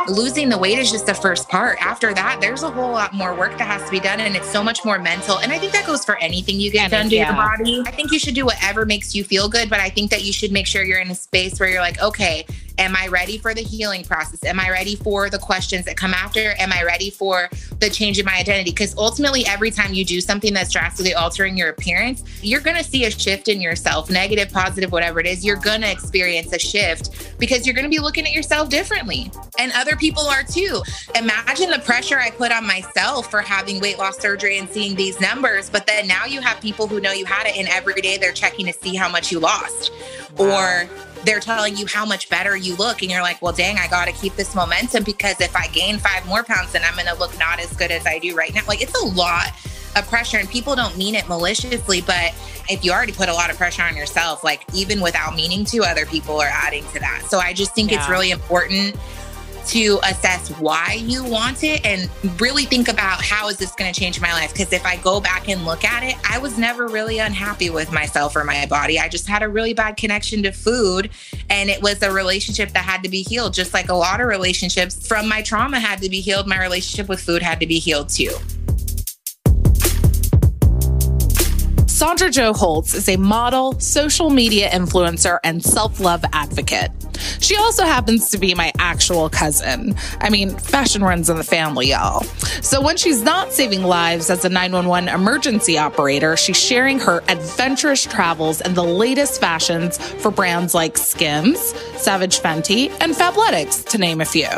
Losing the weight is just the first part. After that, there's a whole lot more work that has to be done, and it's so much more mental. And I think that goes for anything you get done to your body. I think you should do whatever makes you feel good, but I think that you should make sure you're in a space where you're like, okay, am I ready for the healing process? Am I ready for the questions that come after? Am I ready for the change in my identity? Because ultimately, every time you do something that's drastically altering your appearance, you're going to see a shift in yourself, negative, positive, whatever it is. You're going to experience a shift because you're going to be looking at yourself differently. And other people are too. Imagine the pressure I put on myself for having weight loss surgery and seeing these numbers. But then now you have people who know you had it, and every day they're checking to see how much you lost. Or they're telling you how much better you look. And you're like, well, dang, I got to keep this momentum, because if I gain 5 more pounds, then I'm going to look not as good as I do right now. Like, it's a lot of pressure, and people don't mean it maliciously, but if you already put a lot of pressure on yourself, like even without meaning to, other people are adding to that. So I just think it's really important to assess why you want it and really think about, how is this going to change my life? Because if I go back and look at it, I was never really unhappy with myself or my body. I just had a really bad connection to food, and it was a relationship that had to be healed. Just like a lot of relationships from my trauma had to be healed, my relationship with food had to be healed too. Sondra Jo Holtz is a model, social media influencer, and self-love advocate. She also happens to be my actual cousin. I mean, fashion runs in the family, y'all. So when she's not saving lives as a 911 emergency operator, she's sharing her adventurous travels and the latest fashions for brands like Skims, Savage Fenty, and Fabletics, to name a few.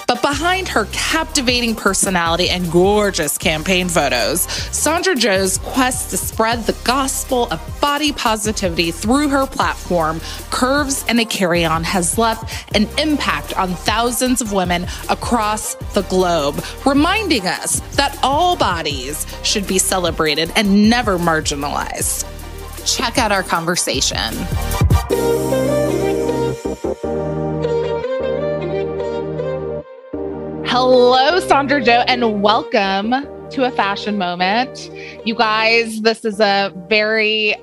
But behind her captivating personality and gorgeous campaign photos, Sondra Jo's quest to spread the gospel of body positivity through her platform, Curves and a Carryon, has left an impact on thousands of women across the globe, reminding us that all bodies should be celebrated and never marginalized. Check out our conversation. Hello, Sondra Jo, and welcome to A Fashion Moment. You guys, this is a very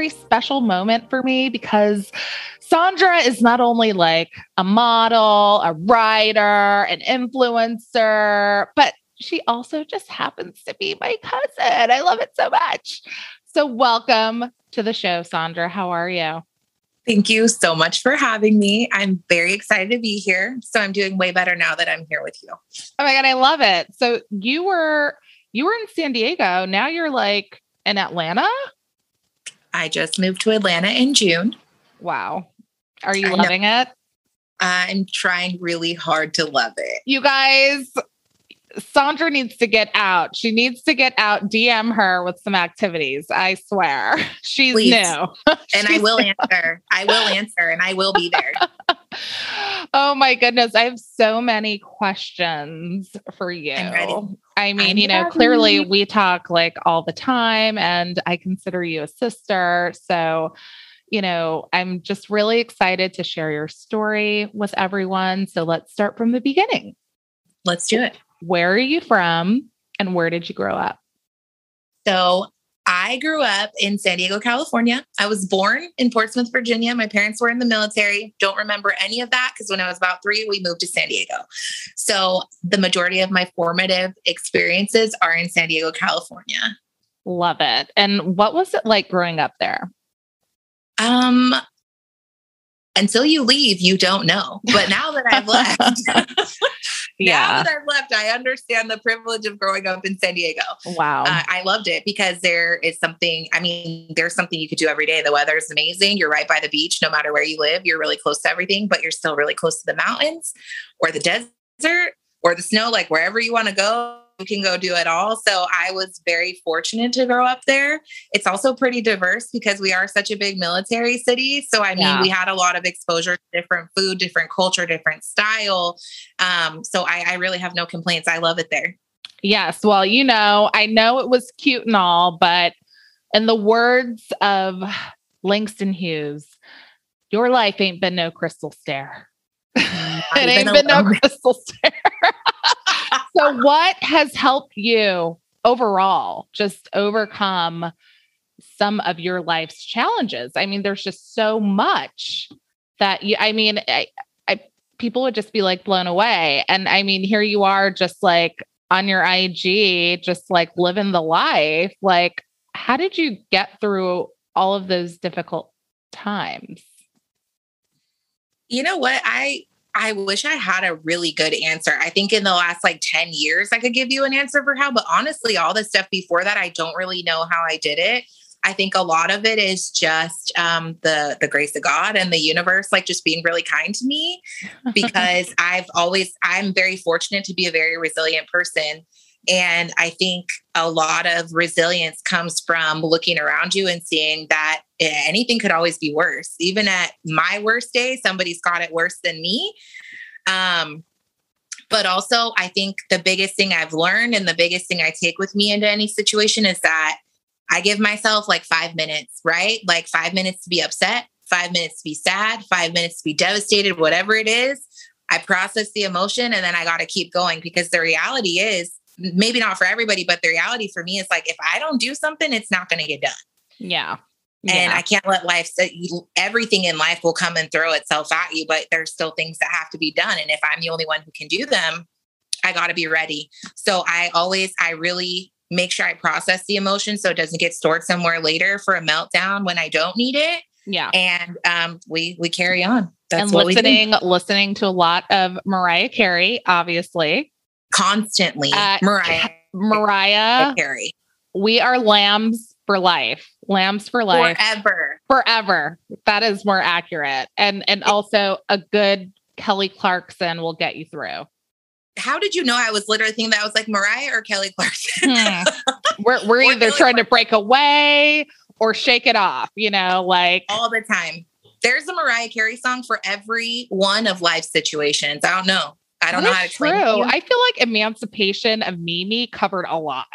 special moment for me, because Sondra is not only like a model, a writer, an influencer, but she also just happens to be my cousin. I love it so much. So welcome to the show, Sondra. How are you? Thank you so much for having me. I'm very excited to be here. So I'm doing way better now that I'm here with you. Oh my God, I love it. So you were in San Diego. Now you're like in Atlanta? I just moved to Atlanta in June. Wow. Are you loving it? I'm trying really hard to love it. You guys, Sondra needs to get out. She needs to get out. DM her with some activities. I swear. She's new. And I will answer. I will answer, and I will be there. Oh my goodness. I have so many questions for you. I'm ready. I mean, clearly we talk like all the time, and I consider you a sister. So, I'm just really excited to share your story with everyone. So let's start from the beginning. Let's do it. Where are you from, and where did you grow up? So I grew up in San Diego, California. I was born in Portsmouth, Virginia. My parents were in the military. Don't remember any of that, because when I was about 3, we moved to San Diego. So the majority of my formative experiences are in San Diego, California. Love it. And what was it like growing up there? Until you leave, you don't know. But now that I've left, I understand the privilege of growing up in San Diego. Wow. I loved it because there's something you could do every day. The weather is amazing. You're right by the beach. No matter where you live, you're really close to everything, but you're still really close to the mountains or the desert or the snow, like wherever you want to go. You can go do it all. So I was very fortunate to grow up there. It's also pretty diverse because we are such a big military city. So, we had a lot of exposure to different food, different culture, different style. So I really have no complaints. I love it there. Yes. Well, I know it was cute and all, but in the words of Langston Hughes, your life ain't been no crystal stair. It ain't been no crystal stair. So what has helped you overall just overcome some of your life's challenges. I mean, there's just so much that people would just be like blown away. And I mean, here you are just like on your IG, just like living the life. Like, how did you get through all of those difficult times? You know what? I wish I had a really good answer. I think in the last like 10 years, I could give you an answer for how, but honestly, all the stuff before that, I don't really know how I did it. I think a lot of it is just the grace of God and the universe, like just being really kind to me, because I'm very fortunate to be a very resilient person. And I think a lot of resilience comes from looking around you and seeing that anything could always be worse. Even at my worst day, somebody's got it worse than me. But also, I think the biggest thing I've learned and the biggest thing I take with me into any situation is that I give myself like 5 minutes, right? Like 5 minutes to be upset, 5 minutes to be sad, 5 minutes to be devastated, whatever it is. I process the emotion and then I got to keep going, because the reality is, maybe not for everybody, but the reality for me is like, if I don't do something, it's not going to get done. Yeah. And I can't let everything in life will come and throw itself at you, but there's still things that have to be done. And if I'm the only one who can do them, I got to be ready. So I really make sure I process the emotion so it doesn't get stored somewhere later for a meltdown when I don't need it. Yeah. And we carry on. That's and what listening to a lot of Mariah Carey, obviously. Constantly. Mariah Carey. We are lambs for life. Lambs for life. Forever. That is more accurate. And also a good Kelly Clarkson will get you through. How did you know I was literally thinking that I was like Mariah or Kelly Clarkson? We're either trying to break away or shake it off, like all the time. There's a Mariah Carey song for every one of life's situations. I don't know how to explain it. I feel like Emancipation of Mimi covered a lot.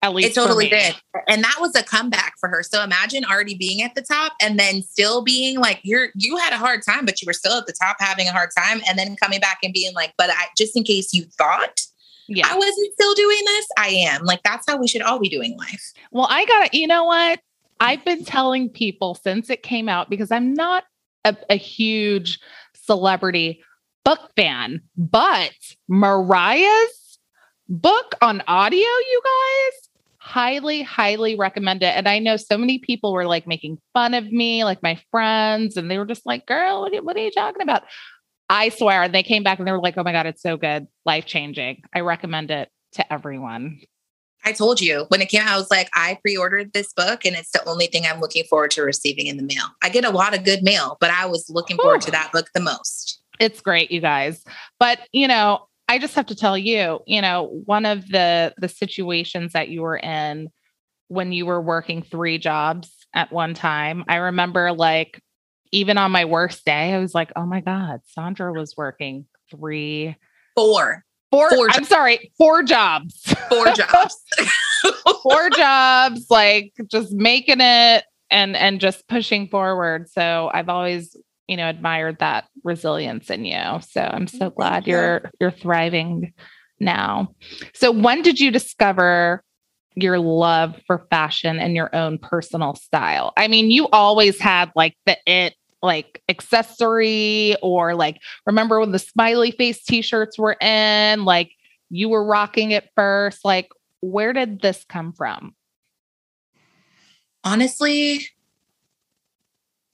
At least it totally did. And that was a comeback for her. So imagine already being at the top and then still being like, you had a hard time, but you were still at the top having a hard time. And then coming back and being like, but just in case you thought I wasn't still doing this, I am. Like, that's how we should all be doing life. Well, you know what? I've been telling people since it came out, because I'm not a huge celebrity book fan, but Mariah's book on audio, you guys, highly, highly recommend it. And I know so many people were like making fun of me, like my friends, and they were just like, girl, what are you talking about? I swear. And they came back and they were like, oh my God, it's so good. Life-changing. I recommend it to everyone. I told you when it came out, I was like, I pre-ordered this book and it's the only thing I'm looking forward to receiving in the mail. I get a lot of good mail, but I was looking forward to that book the most. It's great, you guys. But, I just have to tell you, one of the situations that you were in when you were working 3 jobs at one time, I remember like, even on my worst day, I was like, oh my God, Sondra was working 4 jobs. 4 jobs. 4 jobs, like just making it and just pushing forward. So I've always admired that resilience in you. So I'm so glad you're thriving now. So when did you discover your love for fashion and your own personal style? I mean, you always had like like accessory, or like, remember when the smiley face t-shirts were in, like you were rocking it first. Like, where did this come from? Honestly,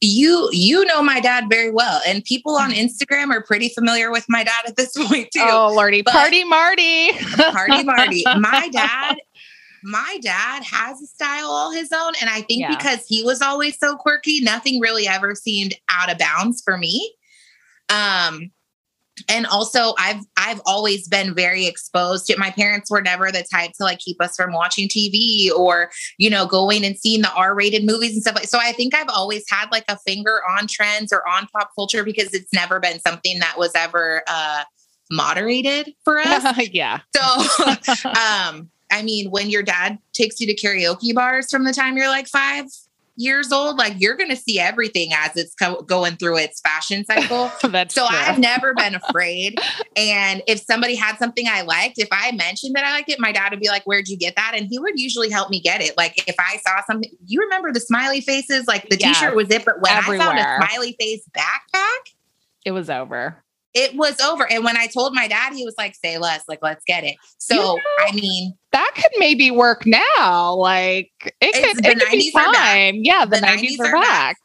you know my dad very well, and people on Instagram are pretty familiar with my dad at this point too. Oh, Lordy, Party Marty. Party Marty. My dad has a style all his own. And I think because he was always so quirky, nothing really ever seemed out of bounds for me. And also I've always been very exposed to, my parents were never the type to like keep us from watching TV or, going and seeing the R-rated movies and stuff like. So I think I've always had like a finger on trends or on pop culture, because it's never been something that was ever, moderated for us. Yeah. So, I mean, when your dad takes you to karaoke bars from the time you're like 5, years old, like you're going to see everything as it's going through its fashion cycle. So true. I've never been afraid. And if somebody had something I liked, if I mentioned that I liked it, my dad would be like, where'd you get that? And he would usually help me get it. Like if I saw something, you remember the smiley faces, like the t-shirt was it, but when everywhere. I found a smiley face backpack, it was over. It was over. And when I told my dad, he was like, say less, like, let's get it. So, I mean, that could maybe work now. Like it could be fine. Yeah. The 90s are back.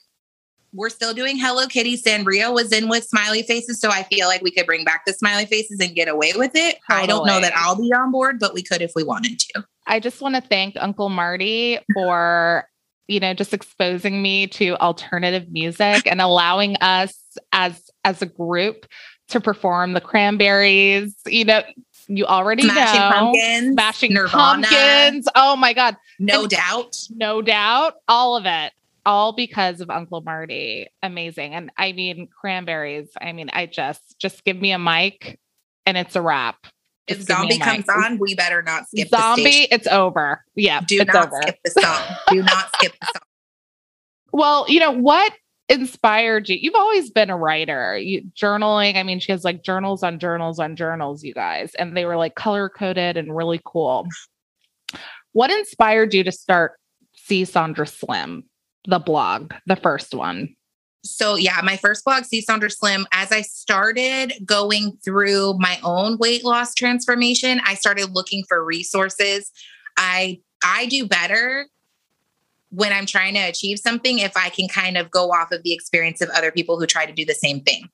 We're still doing Hello Kitty. Sanrio was in with smiley faces. So I feel like we could bring back the smiley faces and get away with it. Totally. I don't know that I'll be on board, but we could if we wanted to. I just want to thank Uncle Marty for, just exposing me to alternative music and allowing us as a group to perform the Cranberries, you already Smashing know. Pumpkins, Smashing Nirvana. Pumpkins. Oh my God. No doubt. No doubt. All of it. All because of Uncle Marty. Amazing. And I mean, Cranberries. I mean, I just give me a mic and it's a wrap. If Zombie comes on, we better not skip Zombie, the station. It's over. Yeah. Do not skip the song. Do not skip the song. Well, what inspired you? You've always been a writer. Journaling. I mean, she has like journals on journals on journals, you guys, and they were like color coded and really cool. What inspired you to start See Sondra Slim, the blog, the first one? So yeah, my first blog, See Sondra Slim, as I started going through my own weight loss transformation, I started looking for resources. I do better when I'm trying to achieve something, if I can kind of go off of the experience of other people who try to do the same thing.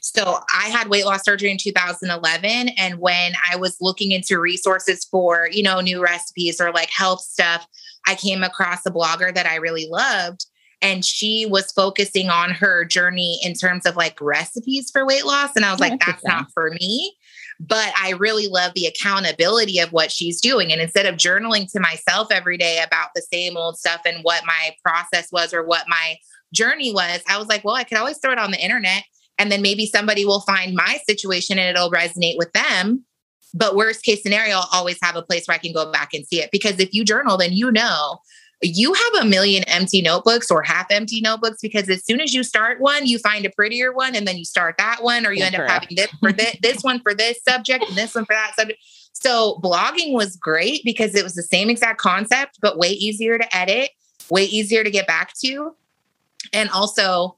So I had weight loss surgery in 2011. And when I was looking into resources for, new recipes or like health stuff, I came across a blogger that I really loved. And she was focusing on her journey in terms of like recipes for weight loss. And I was like, that's not for me. But I really love the accountability of what she's doing. And instead of journaling to myself every day about the same old stuff and what my process was or what my journey was, I was like, well, I could always throw it on the internet and then maybe somebody will find my situation and it'll resonate with them. But worst case scenario, I'll always have a place where I can go back and see it. Because if you journal, then you have a million empty notebooks or half empty notebooks, because as soon as you start one, you find a prettier one and then you start that one, or you end up having this for this one for this subject and this one for that subject. So blogging was great because it was the same exact concept, but way easier to edit, way easier to get back to. And also,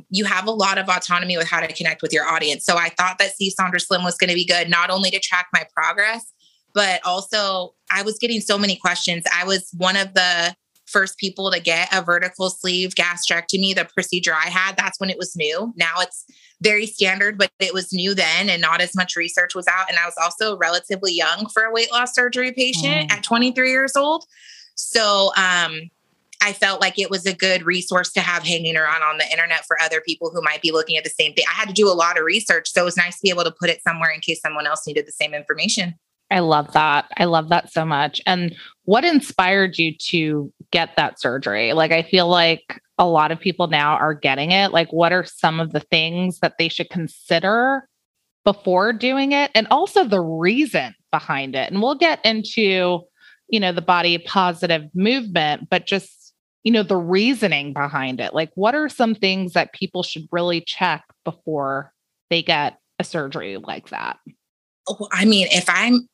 you have a lot of autonomy with how to connect with your audience. So I thought that See Sondra Slim was going to be good, not only to track my progress, but also I was getting so many questions. I was one of the first people to get a vertical sleeve gastrectomy, the procedure I had. That's when it was new. Now it's very standard, but it was new then and not as much research was out. And I was also relatively young for a weight loss surgery patient at 23 years old. So I felt like it was a good resource to have hanging around on the internet for other people who might be looking at the same thing. I had to do a lot of research, so it was nice to be able to put it somewhere in case someone else needed the same information. I love that. I love that so much. And what inspired you to get that surgery? Like, I feel like a lot of people now are getting it. Like, what are some of the things that they should consider before doing it? And also the reason behind it. And we'll get into, the body positive movement, but just, the reasoning behind it. Like, what are some things that people should really check before they get a surgery like that? I mean, if I'm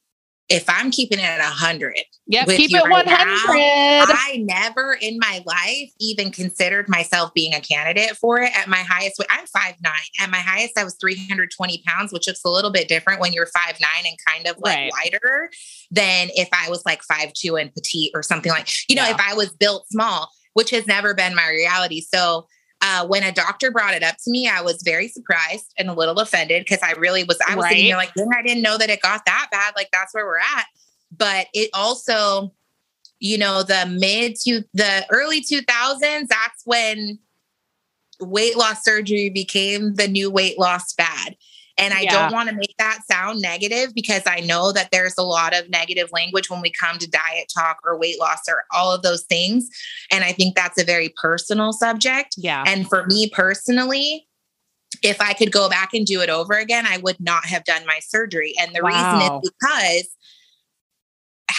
keeping it at 100. Yeah, keep it 100. I never in my life even considered myself being a candidate for it. At my highest weight, I'm 5'9". At my highest, I was 320 pounds, which looks a little bit different when you're 5'9" and kind of like lighter than if I was like 5'2" and petite or something like, if I was built small, which has never been my reality. So when a doctor brought it up to me, I was very surprised and a little offended because I was sitting here like, I didn't know that it got that bad. Like, that's where we're at. But it also, the early 2000s, that's when weight loss surgery became the new weight loss fad. And I don't want to make that sound negative because I know that there's a lot of negative language when we come to diet talk or weight loss or all of those things. And I think that's a very personal subject. Yeah. And for me personally, if I could go back and do it over again, I would not have done my surgery. And the reason is because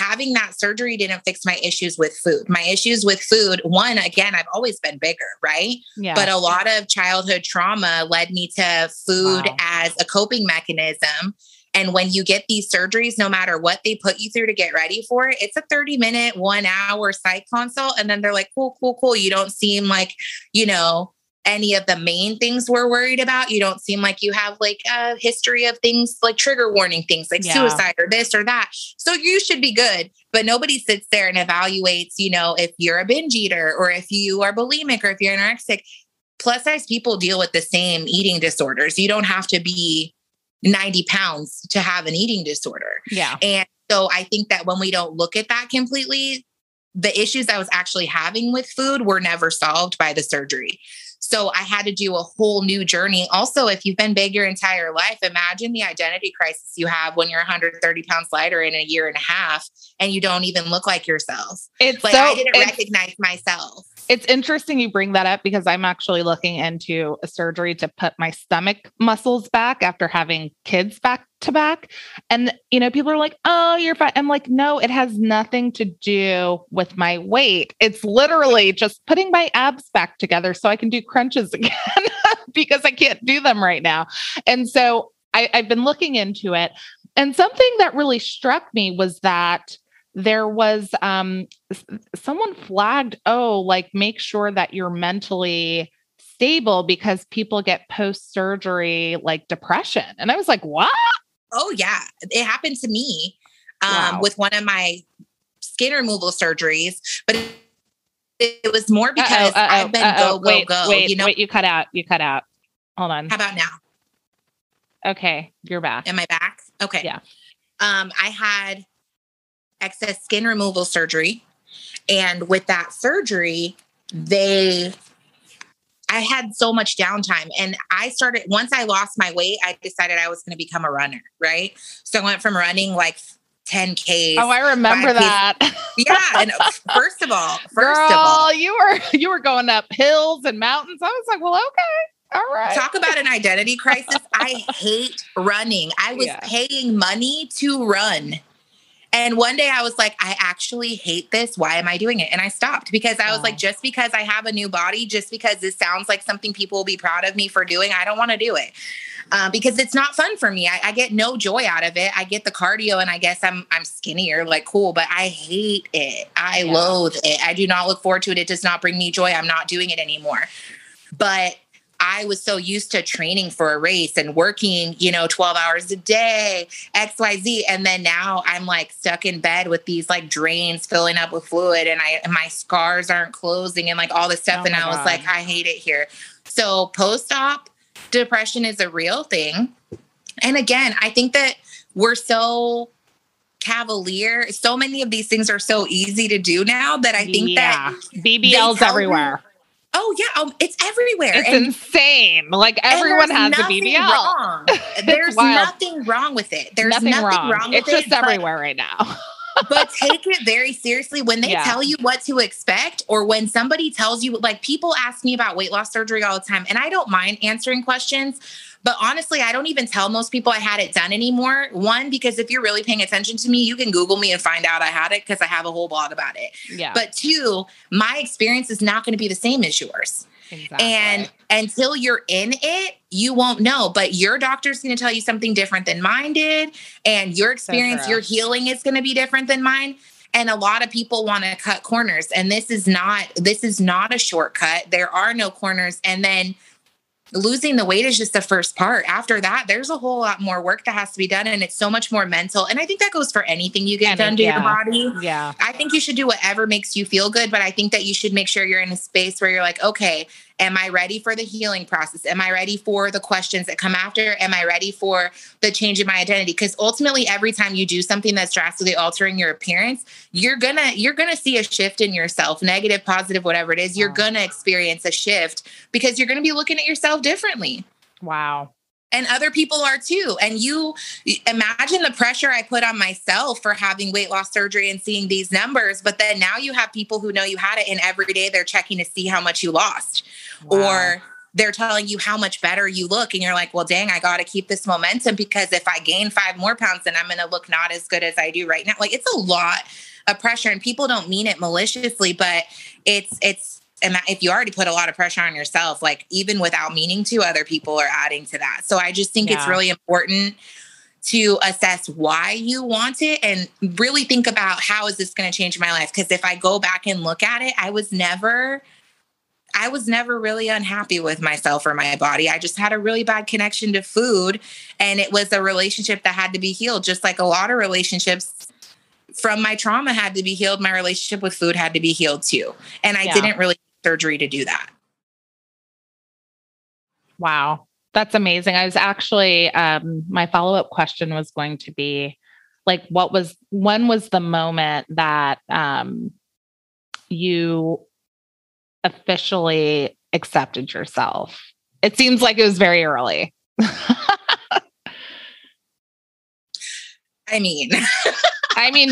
having that surgery didn't fix my issues with food. My issues with food, one, again, I've always been bigger, right? Yeah. But a lot of childhood trauma led me to food as a coping mechanism. And when you get these surgeries, no matter what they put you through to get ready for it, it's a 30-minute, 1 hour psych consult. And then they're like, cool. You don't seem like, any of the main things we're worried about. You don't seem like you have like a history of things like trigger warning things like suicide or this or that. So you should be good. But nobody sits there and evaluates, if you're a binge eater or if you are bulimic or if you're anorexic. Plus size people deal with the same eating disorders. You don't have to be 90 pounds to have an eating disorder. Yeah. And so I think that when we don't look at that completely, the issues I was actually having with food were never solved by the surgery. So I had to do a whole new journey. Also, if you've been big your entire life, imagine the identity crisis you have when you're 130 pounds lighter in a year and a half and you don't even look like yourself. It's like I didn't recognize myself. It's interesting you bring that up because I'm actually looking into a surgery to put my stomach muscles back after having kids back to back. And, people are like, oh, you're fine. I'm like, no, it has nothing to do with my weight. It's literally just putting my abs back together so I can do crunches again because I can't do them right now. And so I've been looking into it. And something that really struck me was that there was someone flagged, make sure that you're mentally stable because people get post-surgery like depression. And I was like, what? Oh yeah. It happened to me with one of my skin removal surgeries, but it was more because I've been go. Wait, you cut out. Hold on. How about now? Okay. You're back. Am I back? Okay. Yeah. I had excess skin removal surgery. And with that surgery, I had so much downtime. And once I lost my weight, I decided I was going to become a runner. Right. So I went from running like 10Ks. Oh, I remember that. Yeah. And first of all, you were going up hills and mountains. I was like, well, okay. All right. Talk about an identity crisis. I hate running. I was paying money to run. And one day I was like, I actually hate this. Why am I doing it? And I stopped because I was like, just because I have a new body, just because this sounds like something people will be proud of me for doing, I don't want to do it because it's not fun for me. I get no joy out of it. I get the cardio and I guess I'm skinnier, like cool, but I hate it. I loathe it. I do not look forward to it. It does not bring me joy. I'm not doing it anymore. But I was so used to training for a race and working, 12 hours a day, XYZ. And then now I'm like stuck in bed with these like drains filling up with fluid and my scars aren't closing and like all this stuff. And I was like, I hate it here. So post-op depression is a real thing. And again, I think that we're so cavalier. So many of these things are so easy to do now that I think that BBLs everywhere. Oh yeah, it's everywhere. It's insane. Like everyone has a BBL. There's nothing wrong with it. There's nothing wrong with it. It's just everywhere right now. But take it very seriously when they tell you what to expect, or when somebody tells you, like people ask me about weight loss surgery all the time, and I don't mind answering questions. But honestly, I don't even tell most people I had it done anymore. One, because if you're really paying attention to me, you can Google me and find out I had it because I have a whole blog about it. Yeah. But two, my experience is not going to be the same as yours. Exactly. And until you're in it, you won't know. But your doctor's going to tell you something different than mine did. And your experience, your healing is going to be different than mine. And a lot of people want to cut corners. And this is not a shortcut. There are no corners. And then losing the weight is just the first part. After that, there's a whole lot more work that has to be done. And it's so much more mental. And I think that goes for anything you get done to your body. Yeah. I think you should do whatever makes you feel good. But I think that you should make sure you're in a space where you're like, okay, am I ready for the healing process? Am I ready for the questions that come after? Am I ready for the change in my identity? Because ultimately, every time you do something that's drastically altering your appearance, you're gonna see a shift in yourself, negative, positive, whatever it is. You're gonna experience a shift because you're gonna be looking at yourself differently. Wow. And other people are too. And you imagine the pressure I put on myself for having weight loss surgery and seeing these numbers. But then now you have people who know you had it, and every day they're checking to see how much you lost. Wow. Or they're telling you how much better you look. And you're like, well, dang, I got to keep this momentum, because if I gain 5 more pounds, then I'm going to look not as good as I do right now. Like, it's a lot of pressure, and people don't mean it maliciously, but and if you already put a lot of pressure on yourself, like even without meaning to, other people are adding to that. So I just think it's really important to assess why you want it and really think about, how is this going to change my life? Because if I go back and look at it, I was never really unhappy with myself or my body. I just had a really bad connection to food, and it was a relationship that had to be healed. Just like a lot of relationships from my trauma had to be healed, my relationship with food had to be healed too. And I didn't really need surgery to do that. Wow. That's amazing. I was actually, my follow-up question was going to be like, when was the moment that, you officially accepted yourself? It seems like it was very early. I mean,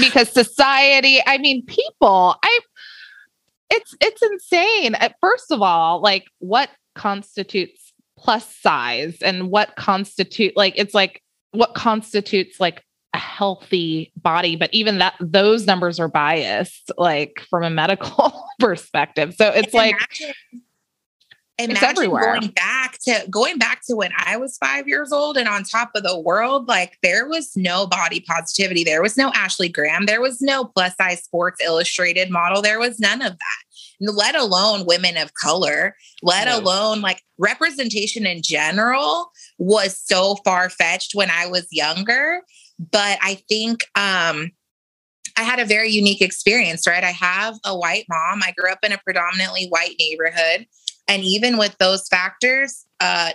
because society, people, it's insane. First of all, like, what constitutes plus size, and what constitutes like a healthy body? But even those numbers are biased, like from a medical perspective. So it's it's everywhere. Going back to when I was 5 years old, and on top of the world, like, there was no body positivity. There was no Ashley Graham. There was no plus size Sports Illustrated model. There was none of that, let alone women of color, alone like representation in general was so far fetched when I was younger. But I think, I had a very unique experience, right? I have a white mom. I grew up in a predominantly white neighborhood. And even with those factors,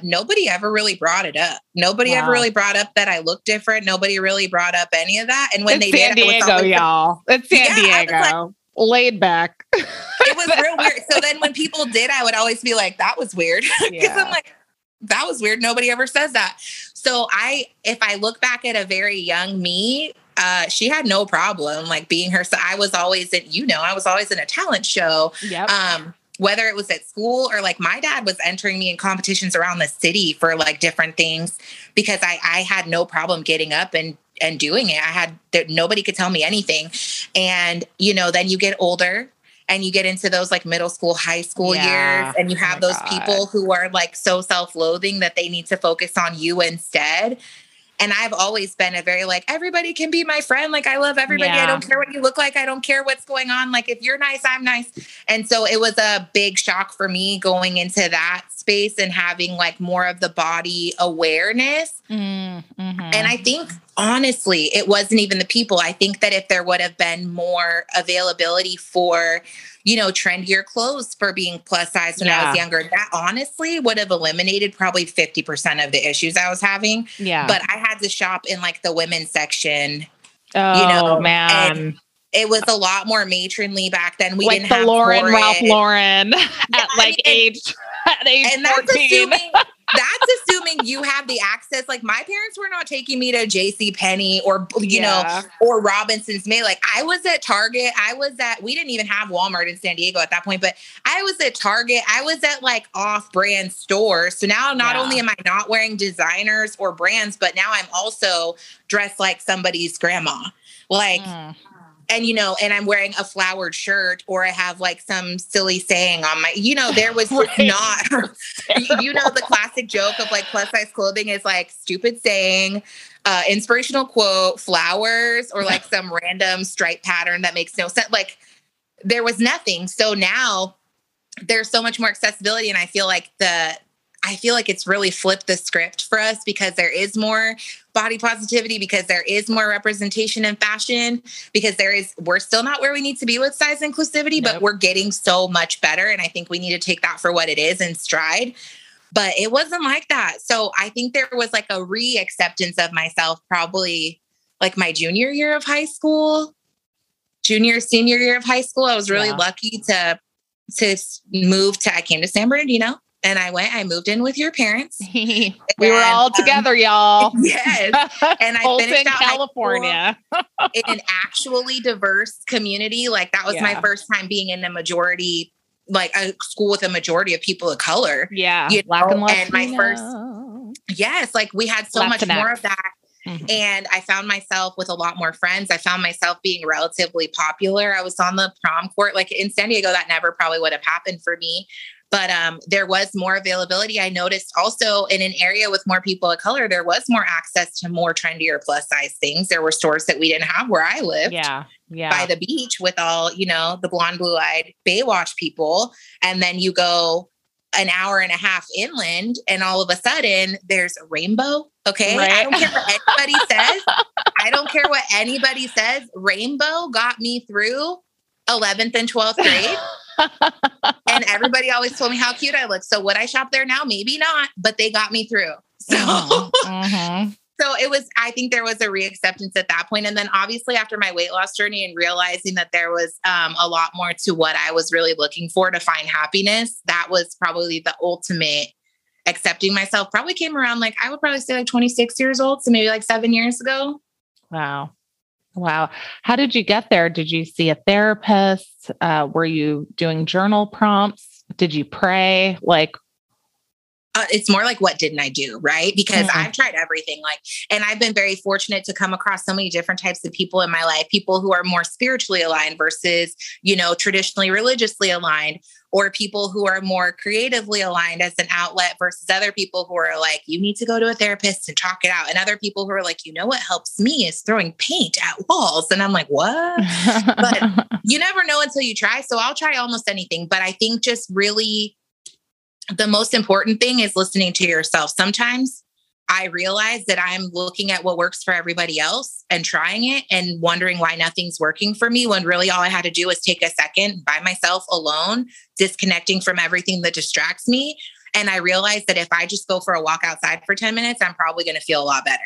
nobody ever really brought it up. Nobody ever really brought up that I look different. Nobody really brought up any of that. And when it's San Diego, y'all. It's San Diego. Laid back. It was real weird. So then when people did, I would always be like, that was weird. Because I'm like, that was weird. Nobody ever says that. So if I look back at a very young me, she had no problem like being her. So I was always in a talent show. Yep. Whether it was at school or like my dad was entering me in competitions around the city for like different things, because I had no problem getting up and doing it. Nobody could tell me anything. And, then you get older and you get into those like middle school, high school years, and you have those people who are like so self-loathing that they need to focus on you instead. And I've always been a very like, everybody can be my friend. Like, I love everybody. I don't care what you look like. I don't care what's going on. Like, if you're nice, I'm nice. And so it was a big shock for me going into that space and having like more of the body awareness. Mm-hmm. And I think, honestly, it wasn't even the people. I think that if there would have been more availability for, trendier clothes for being plus size when I was younger, that honestly would have eliminated probably 50% of the issues I was having. Yeah. But I had to shop in like the women's section. Oh, man. It was a lot more matronly back then. We like didn't the have Ralph Lauren at age 14. That's assuming you have the access. Like, my parents were not taking me to JCPenney or, or Robinson's May. Like, I was at Target. We didn't even have Walmart in San Diego at that point, but I was at Target. I was at like off-brand stores. So now not only am I not wearing designers or brands, but now I'm also dressed like somebody's grandma. Like, and, and I'm wearing a flowered shirt, or I have like some silly saying on my, there was not, the classic joke of like plus size clothing is like stupid saying, inspirational quote, flowers, or like some random stripe pattern that makes no sense. Like, there was nothing. So now there's so much more accessibility. And I feel like it's really flipped the script for us, because there is more body positivity, because there is more representation in fashion, because we're still not where we need to be with size inclusivity, but we're getting so much better. And I think we need to take that for what it is and stride. But it wasn't like that. So I think there was like a re-acceptance of myself, probably like my senior year of high school. I was really lucky to move I came to San Bernardino. And I moved in with your parents. We were all together, y'all. Yes. And I finished out California in an actually diverse community. Like, that was my first time being in a majority like a school with a majority of people of color. Yeah. You Black know? and And my first, yes, like we had so much more of that. Mm-hmm. And I found myself with a lot more friends. I found myself being relatively popular. I was on the prom court, like in San Diego, that never probably would have happened for me. But there was more availability. I noticed also in an area with more people of color, there was more access to more trendier plus size things. There were stores that we didn't have where I lived. Yeah. By the beach with all, you know, the blonde, blue-eyed Baywatch people. And then you go an hour and a half inland and all of a sudden there's a rainbow. Okay. Right. I don't care what anybody says. I don't care what anybody says. Rainbow got me through 11th and 12th grade. And everybody always told me how cute I looked. So would I shop there now? Maybe not, but they got me through. So, so it was, I think there was a reacceptance at that point. And then obviously after my weight loss journey and realizing that there was a lot more to what I was really looking for to find happiness, that was probably the ultimate accepting myself. Probably came around like, I would probably say like 26 years old. So maybe like 7 years ago. Wow. How did you get there? Did you see a therapist? Were you doing journal prompts? Did you pray? Like, it's more like, what didn't I do? Right. Because I've tried everything. Like, and I've been very fortunate to come across so many different types of people in my life, people who are more spiritually aligned versus, you know, traditionally religiously aligned, or people who are more creatively aligned as an outlet versus other people who are like, you need to go to a therapist and talk it out. And other people who are like, you know, what helps me is throwing paint at walls. And I'm like, what? But you never know until you try. So I'll try almost anything. But I think just really the most important thing is listening to yourself. Sometimes I realize that I'm looking at what works for everybody else and trying it and wondering why nothing's working for me, when really all I had to do was take a second by myself alone, disconnecting from everything that distracts me. And I realized that if I just go for a walk outside for 10 minutes, I'm probably going to feel a lot better.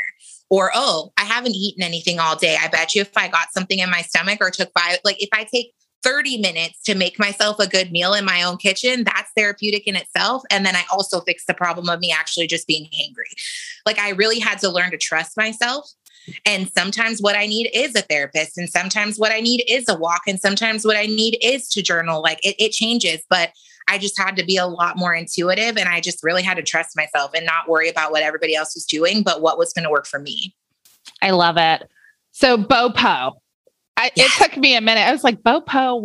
Or, oh, I haven't eaten anything all day. I bet you if I got something in my stomach or took if I take 30 minutes to make myself a good meal in my own kitchen, that's therapeutic in itself. And then I also fix the problem of me actually just being hangry. Like I really had to learn to trust myself. And sometimes what I need is a therapist. And sometimes what I need is a walk. And sometimes what I need is to journal. Like it changes, but I just had to be a lot more intuitive. And I just really had to trust myself and not worry about what everybody else was doing, but what was going to work for me. I love it. So BOPO. It took me a minute. I was like, BOPO,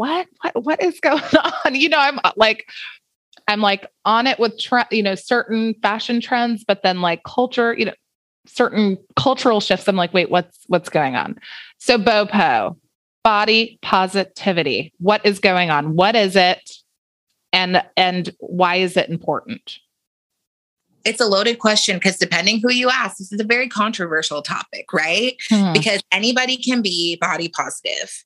what is going on? You know, I'm like on it with, certain fashion trends, but then like culture, certain cultural shifts. I'm like, wait, what's going on? So BOPO, body positivity. What is going on? What is it? And why is it important? It's a loaded question because depending who you ask, this is a very controversial topic, right? Because anybody can be body positive.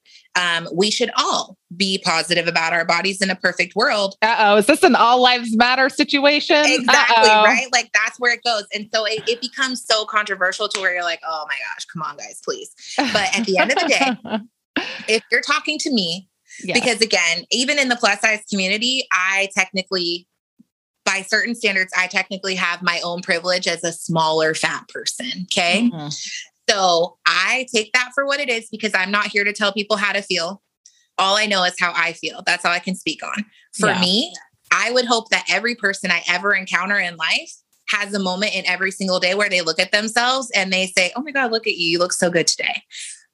We should all be positive about our bodies in a perfect world. Is this an all lives matter situation? Exactly, right? Like that's where it goes. And so it becomes so controversial to where you're like, oh my gosh, come on guys, please. But at the end of the day, if you're talking to me, because again, even in the plus size community, by certain standards, I technically have my own privilege as a smaller fat person. Okay. So I take that for what it is because I'm not here to tell people how to feel. All I know is how I feel. That's all I can speak on. For me, I would hope that every person I ever encounter in life has a moment in every single day where they look at themselves and they say, oh my God, look at you. You look so good today.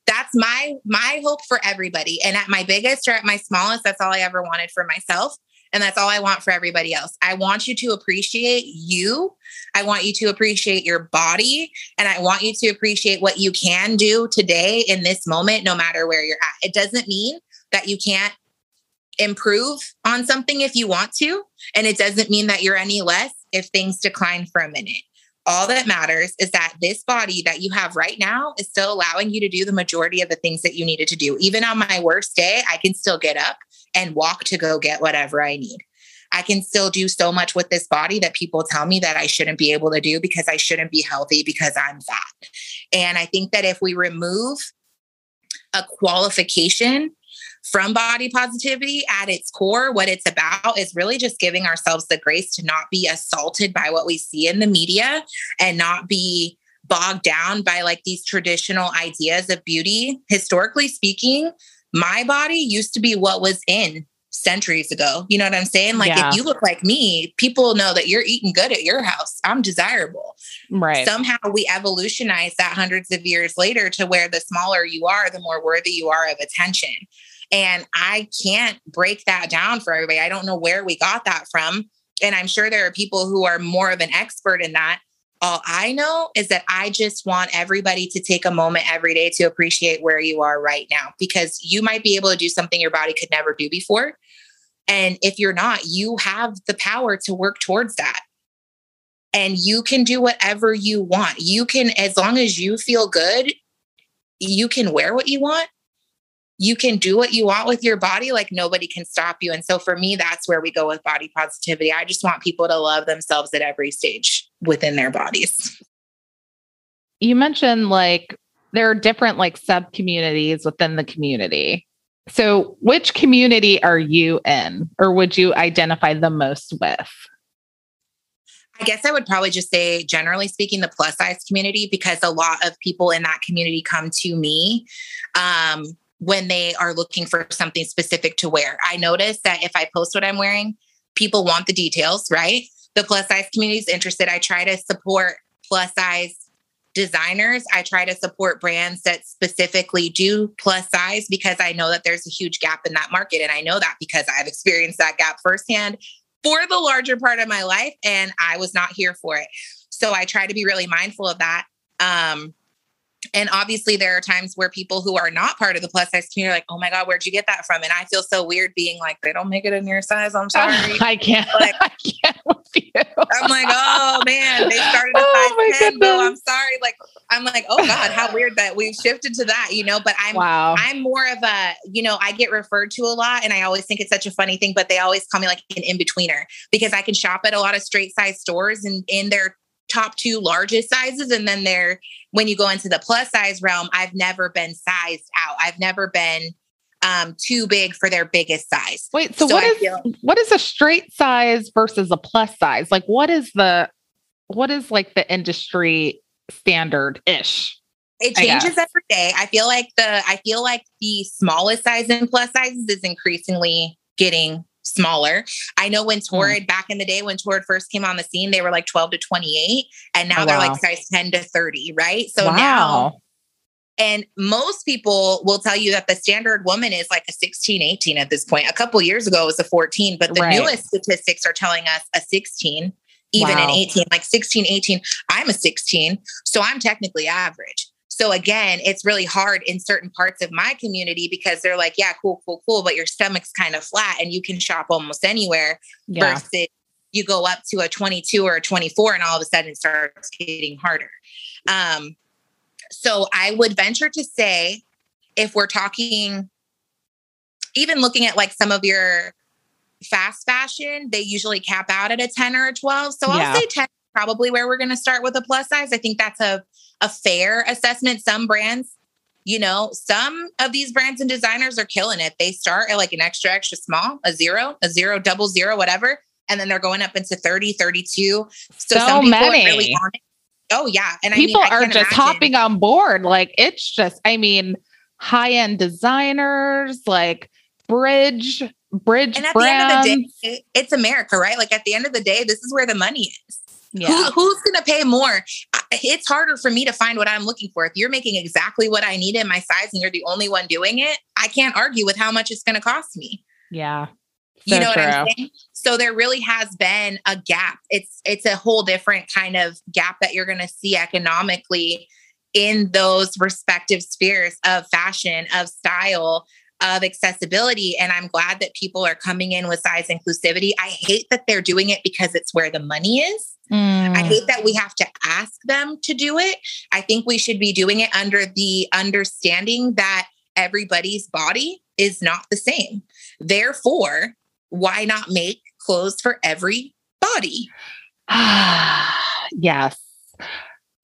That's my hope for everybody. And at my biggest or at my smallest, that's all I ever wanted for myself. And that's all I want for everybody else. I want you to appreciate you. I want you to appreciate your body. And I want you to appreciate what you can do today in this moment, no matter where you're at. It doesn't mean that you can't improve on something if you want to. And it doesn't mean that you're any less if things decline for a minute. All that matters is that this body that you have right now is still allowing you to do the majority of the things that you needed to do. Even on my worst day, I can still get up and walk to go get whatever I need. I can still do so much with this body that people tell me that I shouldn't be able to do because I shouldn't be healthy because I'm fat. And I think that if we remove a qualification from body positivity at its core, what it's about is really just giving ourselves the grace to not be assaulted by what we see in the media and not be bogged down by like these traditional ideas of beauty. Historically speaking, my body used to be what was in centuries ago. You know what I'm saying? Like if you look like me, people know that you're eating good at your house. I'm desirable. Right. Somehow we evolutionize that hundreds of years later to where the smaller you are, the more worthy you are of attention. And I can't break that down for everybody. I don't know where we got that from. And I'm sure there are people who are more of an expert in that. All I know is that I just want everybody to take a moment every day to appreciate where you are right now, because you might be able to do something your body could never do before. And if you're not, you have the power to work towards that. And you can do whatever you want. You can, as long as you feel good, you can wear what you want. You can do what you want with your body. Like nobody can stop you. And so for me, that's where we go with body positivity. I just want people to love themselves at every stage within their bodies. You mentioned like there are different like sub communities within the community. So which community are you in, or would you identify the most with? I guess I would probably just say, generally speaking, the plus size community, because a lot of people in that community come to me when they are looking for something specific to wear. I notice that if I post what I'm wearing, people want the details, right? The plus size community is interested. I try to support plus size designers. I try to support brands that specifically do plus size, because I know that there's a huge gap in that market. And I know that because I've experienced that gap firsthand for the larger part of my life, and I was not here for it. So I try to be really mindful of that. And obviously there are times where people who are not part of the plus size community are like, oh my God, where'd you get that from? And I feel so weird being like, they don't make it in your size. I'm sorry. I can't. Like, I can't with you. I'm like, oh man, they started at size 10. Boo, I'm sorry. Like, I'm like, oh God, how weird that we've shifted to that, you know, but I'm more of a, you know, I get referred to a lot, and I always think it's such a funny thing, but they always call me like an in-betweener, because I can shop at a lot of straight size stores and in their top 2 largest sizes. And then when you go into the plus size realm, I've never been sized out. I've never been too big for their biggest size. Wait, so what is a straight size versus a plus size? Like what is like the industry standard ish? It changes every day. I feel like the smallest size in plus sizes is increasingly getting smaller. I know when Torrid back in the day, when Torrid first came on the scene, they were like 12 to 28, and now they're like size 10 to 30, right? So now, and most people will tell you that the standard woman is like a 16, 18 at this point. A couple of years ago, it was a 14, but the newest statistics are telling us a 16, even an 18, like 16, 18. I'm a 16, so I'm technically average. So again, it's really hard in certain parts of my community, because they're like, yeah, cool, but your stomach's kind of flat and you can shop almost anywhere, versus you go up to a 22 or a 24 and all of a sudden it starts getting harder. So I would venture to say, if we're talking, even looking at like some of your fast fashion, they usually cap out at a 10 or a 12. So I'll say 10 is probably where we're going to start with a plus size. I think that's a fair assessment. Some brands, you know, some of these brands and designers are killing it. They start at like an extra, extra small, a zero, double zero, whatever. And then they're going up into 30, 32. So some people are really on it. Oh yeah. And people are just hopping on board. Like it's just, high-end designers, like bridge brands. And at the end of the day, it's America, right? Like at the end of the day, this is where the money is. Yeah. Who's going to pay more? It's harder for me to find what I'm looking for. If you're making exactly what I need in my size and you're the only one doing it, I can't argue with how much it's going to cost me. Yeah. You know what I'm saying? So there really has been a gap. It's a whole different kind of gap that you're going to see economically in those respective spheres of fashion, of style, of accessibility. And I'm glad that people are coming in with size inclusivity. I hate that they're doing it because it's where the money is. I hate that we have to ask them to do it. I think we should be doing it under the understanding that everybody's body is not the same. Therefore, why not make clothes for every body? Yes.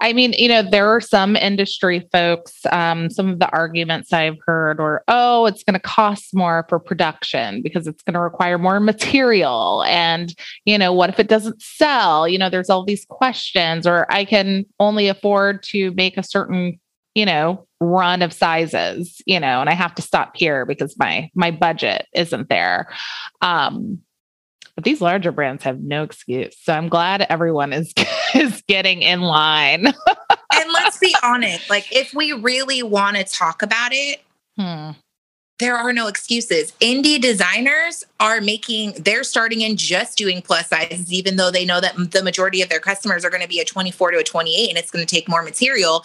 I mean, you know, there are some industry folks, some of the arguments I've heard are, oh, it's going to cost more for production because it's going to require more material. And, you know, what if it doesn't sell? You know, there's all these questions, or I can only afford to make a certain, run of sizes, and I have to stop here because my budget isn't there. But these larger brands have no excuse. So I'm glad everyone is getting in line. And let's be honest, like if we really want to talk about it, there are no excuses. Indie designers they're starting in just doing plus sizes, even though they know that the majority of their customers are going to be a 24 to a 28 and it's going to take more material.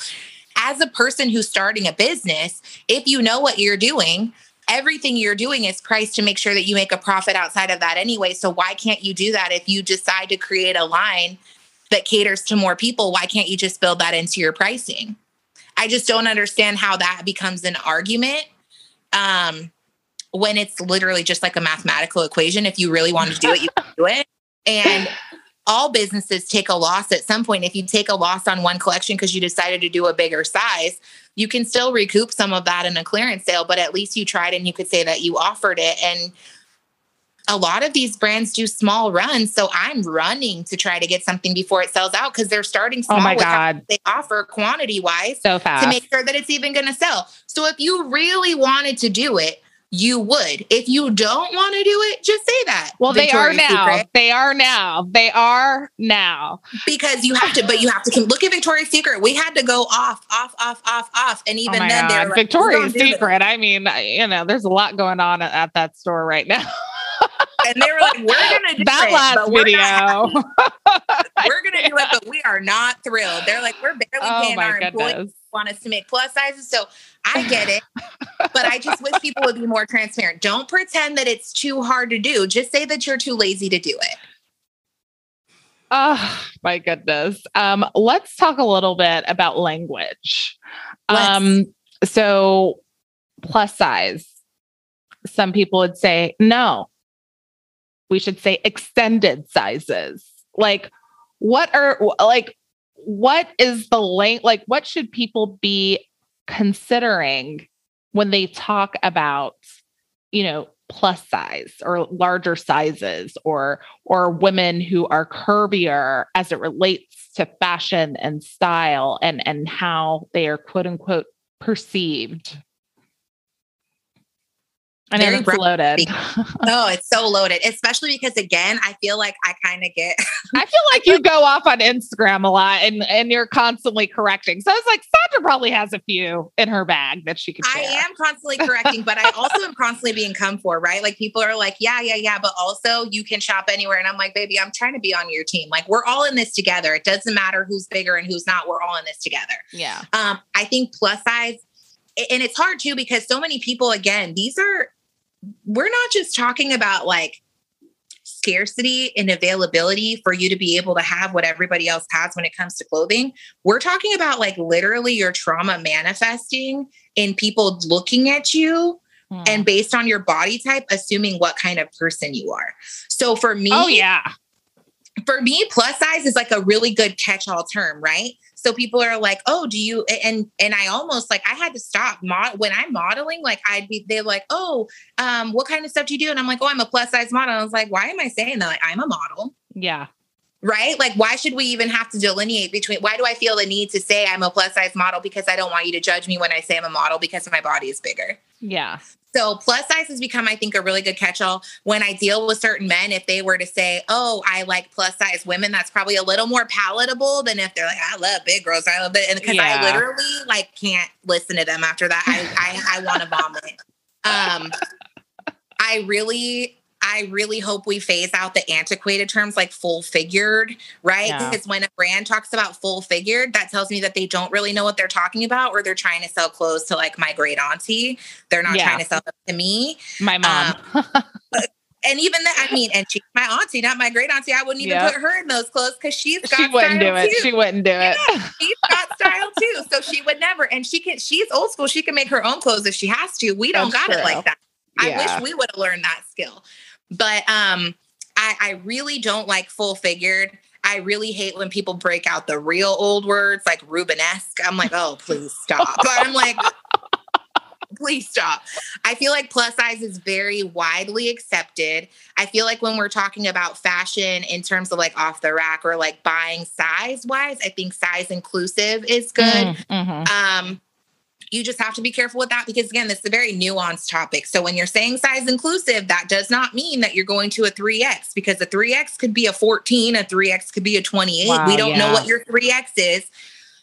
As a person who's starting a business, if you know what you're doing, everything you're doing is priced to make sure that you make a profit outside of that anyway. So why can't you do that? If you decide to create a line that caters to more people, why can't you just build that into your pricing? I just don't understand how that becomes an argument when it's literally just like a mathematical equation. If you really want to do it, you can do it. And all businesses take a loss at some point. If you take a loss on one collection because you decided to do a bigger size, you can still recoup some of that in a clearance sale, but at least you tried and you could say that you offered it. And a lot of these brands do small runs. So I'm running to try to get something before it sells out because they're starting small with how they offer quantity wise so fast to make sure that it's even going to sell. So if you really wanted to do it, you would. If you don't want to do it, just say that. Well, Victoria's Secret. They are now. Because you have to look at Victoria's Secret. We had to go off. And even then they're like, Victoria's Secret. I mean, there's a lot going on at that store right now. And they were like, we're going to do that it. Last video. We're going to do it, but we are not thrilled. They're like, we're barely paying our employees want us to make plus sizes. So I get it, but I just wish people would be more transparent. Don't pretend that it's too hard to do. Just say that you're too lazy to do it. Oh my goodness. Let's talk a little bit about language. So plus size, some people would say, no, we should say extended sizes. Like what is the length? Like what should people be considering when they talk about, plus size or larger sizes or women who are curvier as it relates to fashion and style and how they are quote unquote perceived? I know it's loaded. No, it's so loaded, especially because again, I feel like I feel like you go off on Instagram a lot and you're constantly correcting. So it's like Sondra probably has a few in her bag that she could share. I am constantly correcting, but I also am constantly being come for, right? Like people are like, yeah. But also you can shop anywhere. And I'm like, baby, I'm trying to be on your team. Like we're all in this together. It doesn't matter who's bigger and who's not. We're all in this together. Yeah. I think plus size, and it's hard too, because so many people, again, we're not just talking about like scarcity and availability for you to be able to have what everybody else has when it comes to clothing. We're talking about like literally your trauma manifesting in people looking at you and based on your body type, assuming what kind of person you are. So for me, for me, plus size is like a really good catch-all term, right? So people are like, oh, do you, and I almost like, I had to stop when I'm modeling, like they're like, oh, what kind of stuff do you do? And I'm like, oh, I'm a plus size model. I was like, why am I saying that? Like, I'm a model. Yeah. Right? Like, why should we even have to delineate between, why do I feel the need to say I'm a plus size model? Because I don't want you to judge me when I say I'm a model because my body is bigger. Yeah. So plus size has become, I think, a really good catch-all. When I deal with certain men, if they were to say, oh, I like plus size women, that's probably a little more palatable than if they're like, I love big girls. I love it. And because I literally like can't listen to them after that. I want to vomit. I really hope we phase out the antiquated terms like full figured, right? Because when a brand talks about full figured, that tells me that they don't really know what they're talking about, or they're trying to sell clothes to like my great auntie. They're not trying to sell them to me. My mom. And even that, I mean, and she's my auntie, not my great auntie. I wouldn't even put her in those clothes because she's got She wouldn't do it. Too. She wouldn't do it. Yeah, she's got style too. So she would never. And she's old school. She can make her own clothes if she has to. We don't got it like that. I wish we would have learned that skill. But I really don't like full figured. I really hate when people break out the real old words like Rubenesque. I'm like, oh, please stop. But I'm like, please stop. I feel like plus size is very widely accepted. I feel like when we're talking about fashion in terms of like off the rack or like buying size wise, I think size inclusive is good. you just have to be careful with that because, again, this is a very nuanced topic. So when you're saying size inclusive, that does not mean that you're going to a 3X because a 3X could be a 14, a 3X could be a 28. Wow, we don't know what your 3X is.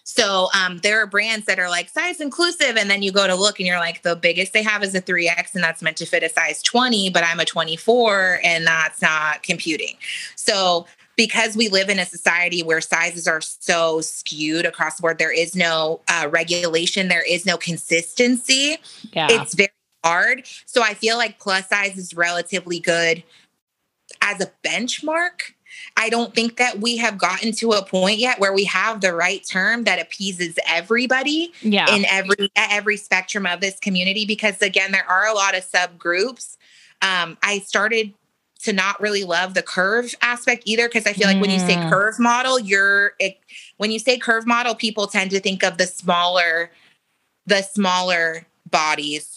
So there are brands that are like size inclusive. And then you go to look and you're like, the biggest they have is a 3X and that's meant to fit a size 20, but I'm a 24 and that's not computing. So because we live in a society where sizes are so skewed across the board, there is no regulation. There is no consistency. Yeah. It's very hard. So I feel like plus size is relatively good as a benchmark. I don't think that we have gotten to a point yet where we have the right term that appeases everybody in every spectrum of this community. Because again, there are a lot of subgroups. I started to not really love the curve aspect either. Cause I feel like when you say curve model, when you say curve model, people tend to think of the smaller bodies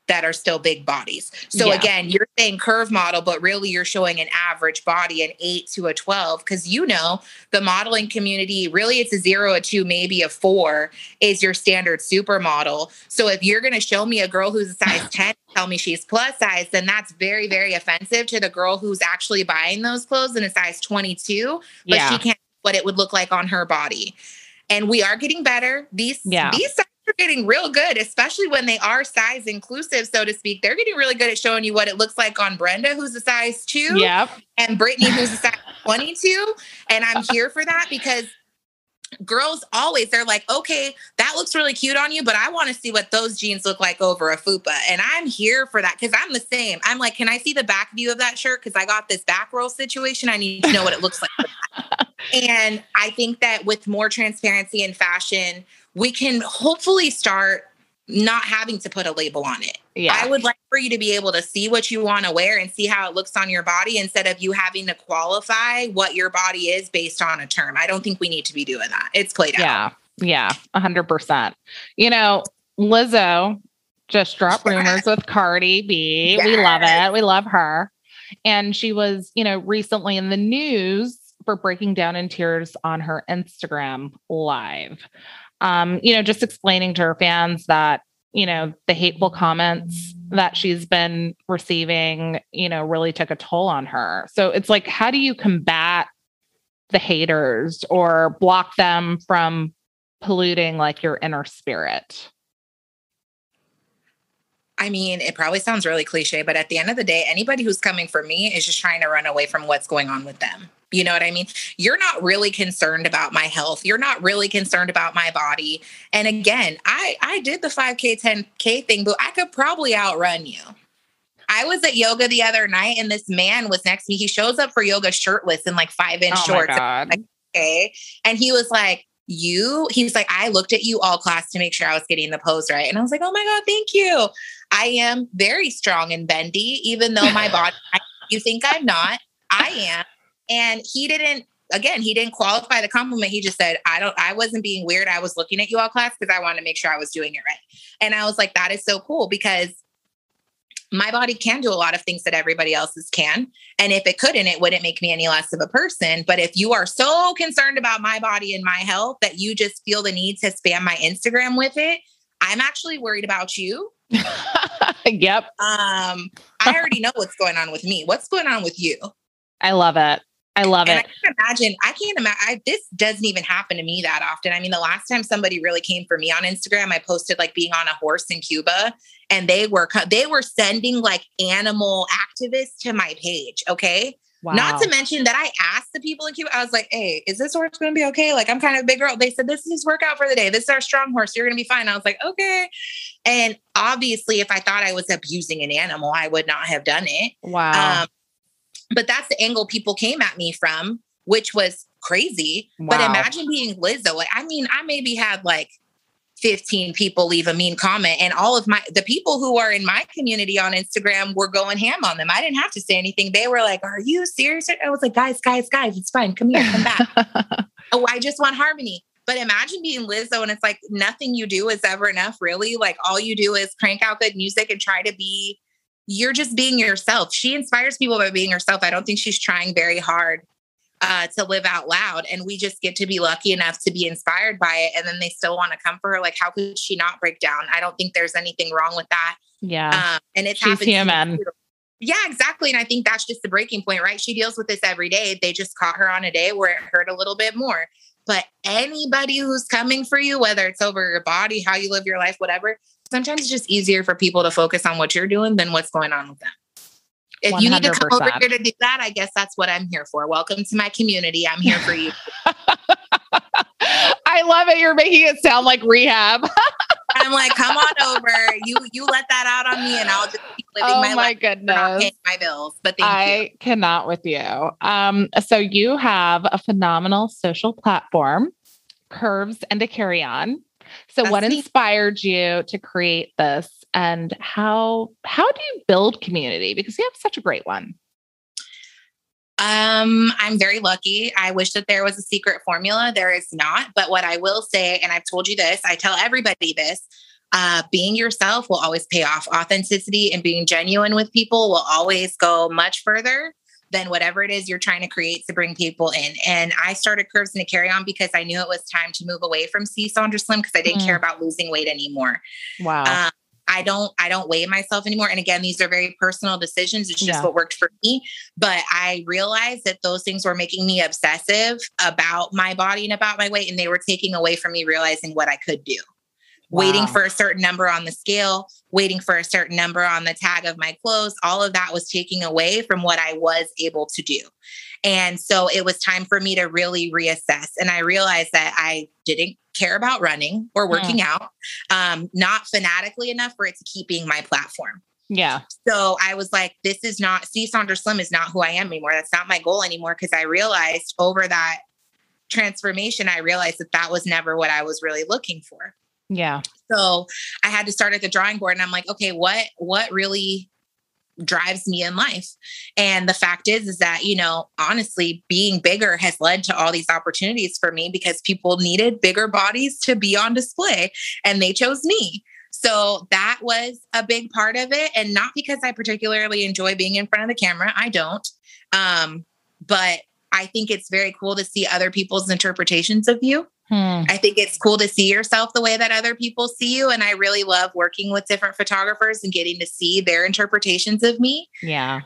that are still big bodies. So again, you're saying curve model, but really you're showing an average body, an 8 to a 12. Cause the modeling community, really it's a 0, a 2, maybe a 4 is your standard supermodel. So if you're going to show me a girl who's a size 10, tell me she's plus size, then that's very, very offensive to the girl who's actually buying those clothes in a size 22, but she can't what it would look like on her body. And we are getting better. These sizes are getting real good, especially when they are size inclusive, so to speak. They're getting really good at showing you what it looks like on Brenda, who's a size 2, and Brittany, who's a size 22. And I'm here for that because girls always, they're like, okay, that looks really cute on you, but I want to see what those jeans look like over a fupa. And I'm here for that because I'm the same. I'm like, can I see the back view of that shirt? Because I got this back roll situation. I need to know what it looks like. And I think that with more transparency in fashion, we can hopefully start not having to put a label on it. Yeah. I would like for you to be able to see what you want to wear and see how it looks on your body instead of you having to qualify what your body is based on a term. I don't think we need to be doing that. It's played out. Yeah. 100%. Lizzo just dropped rumors with Cardi B. Yes. We love it. We love her. And she was, recently in the news for breaking down in tears on her Instagram live. Just explaining to her fans that, the hateful comments that she's been receiving, really took a toll on her. So it's like, how do you combat the haters or block them from polluting like your inner spirit? I mean, it probably sounds really cliche, but at the end of the day, anybody who's coming for me is just trying to run away from what's going on with them. You know what I mean? You're not really concerned about my health. You're not really concerned about my body. And again, I did the 5K, 10K thing, but I could probably outrun you. I was at yoga the other night and this man was next to me. He shows up for yoga shirtless in like 5-inch shorts. Like, okay. And he was like, he's like, I looked at you all class to make sure I was getting the pose right. And I was like, oh my God, thank you. I am very strong and bendy, even though my body, you think I'm not, I am. And he didn't qualify the compliment. He just said, I wasn't being weird. I was looking at you all class because I wanted to make sure I was doing it right. And I was like, that is so cool because my body can do a lot of things that everybody else's can. And if it couldn't, it wouldn't make me any less of a person. But if you are so concerned about my body and my health that you just feel the need to spam my Instagram with it, I'm actually worried about you. Yep. I already know what's going on with me. What's going on with you? I love it. I can't imagine. This doesn't even happen to me that often. I mean, the last time somebody really came for me on Instagram, I posted like being on a horse in Cuba and they were sending like animal activists to my page. Okay. Wow. Not to mention that I asked the people in Cuba, I was like, hey, is this horse going to be okay? Like, I'm kind of a big girl. They said, this is his workout for the day. This is our strong horse. You're going to be fine. I was like, okay. And obviously if I thought I was abusing an animal, I would not have done it. Wow. But that's the angle people came at me from, which was crazy. Wow. But imagine being Lizzo. Like, I mean, I maybe had like 15 people leave a mean comment and all of the people who are in my community on Instagram were going ham on them. I didn't have to say anything. They were like, are you serious? I was like, guys, it's fine. Come here, come back. Oh, I just want harmony. But imagine being Lizzo and it's like nothing you do is ever enough, really. Like all you do is crank out good music and try to be, you're just being yourself. She inspires people by being herself. I don't think she's trying very hard to live out loud. And we just get to be lucky enough to be inspired by it. And then they still want to come for her. Like, how could she not break down? I don't think there's anything wrong with that. Yeah. And it's she's human. Yeah, exactly. And I think that's just the breaking point, right? She deals with this every day. They just caught her on a day where it hurt a little bit more. But anybody who's coming for you, whether it's over your body, how you live your life, whatever, sometimes it's just easier for people to focus on what you're doing than what's going on with them. If 100%. You need to come over here to do that, I guess that's what I'm here for. Welcome to my community. I'm here for you. I love it. You're making it sound like rehab. I'm like, come on over. You let that out on me and I'll just keep living my life. Oh my goodness. Not paying my bills. But thank you. I cannot with you. So you have a phenomenal social platform, Curves and a Carryon. So that's what inspired you to create this, and how do you build community? Because you have such a great one. I'm very lucky. I wish that there was a secret formula. There is not. But what I will say, and I've told you this, I tell everybody this, being yourself will always pay off. Authenticity and being genuine with people will always go much further than whatever it is you're trying to create to bring people in. And I started Curves and a Carryon because I knew it was time to move away from Sondra Slim because I didn't care about losing weight anymore. Wow. I don't weigh myself anymore. And again, these are very personal decisions. It's just what worked for me. But I realized that those things were making me obsessive about my body and about my weight. And they were taking away from me realizing what I could do. Wow. Waiting for a certain number on the scale, waiting for a certain number on the tag of my clothes. All of that was taking away from what I was able to do. And so it was time for me to really reassess. And I realized that I didn't care about running or working out, not fanatically enough for it to keep being my platform. Yeah. So I was like, this is not, Sondra Slim is not who I am anymore. That's not my goal anymore. Because I realized over that transformation, I realized that that was never what I was really looking for. Yeah. So I had to start at the drawing board and I'm like, okay, what really drives me in life? And the fact is that, honestly, being bigger has led to all these opportunities for me because people needed bigger bodies to be on display and they chose me. So that was a big part of it. And not because I particularly enjoy being in front of the camera. I don't. But I think it's very cool to see other people's interpretations of you. I think it's cool to see yourself the way that other people see you. And I really love working with different photographers and getting to see their interpretations of me. Yeah.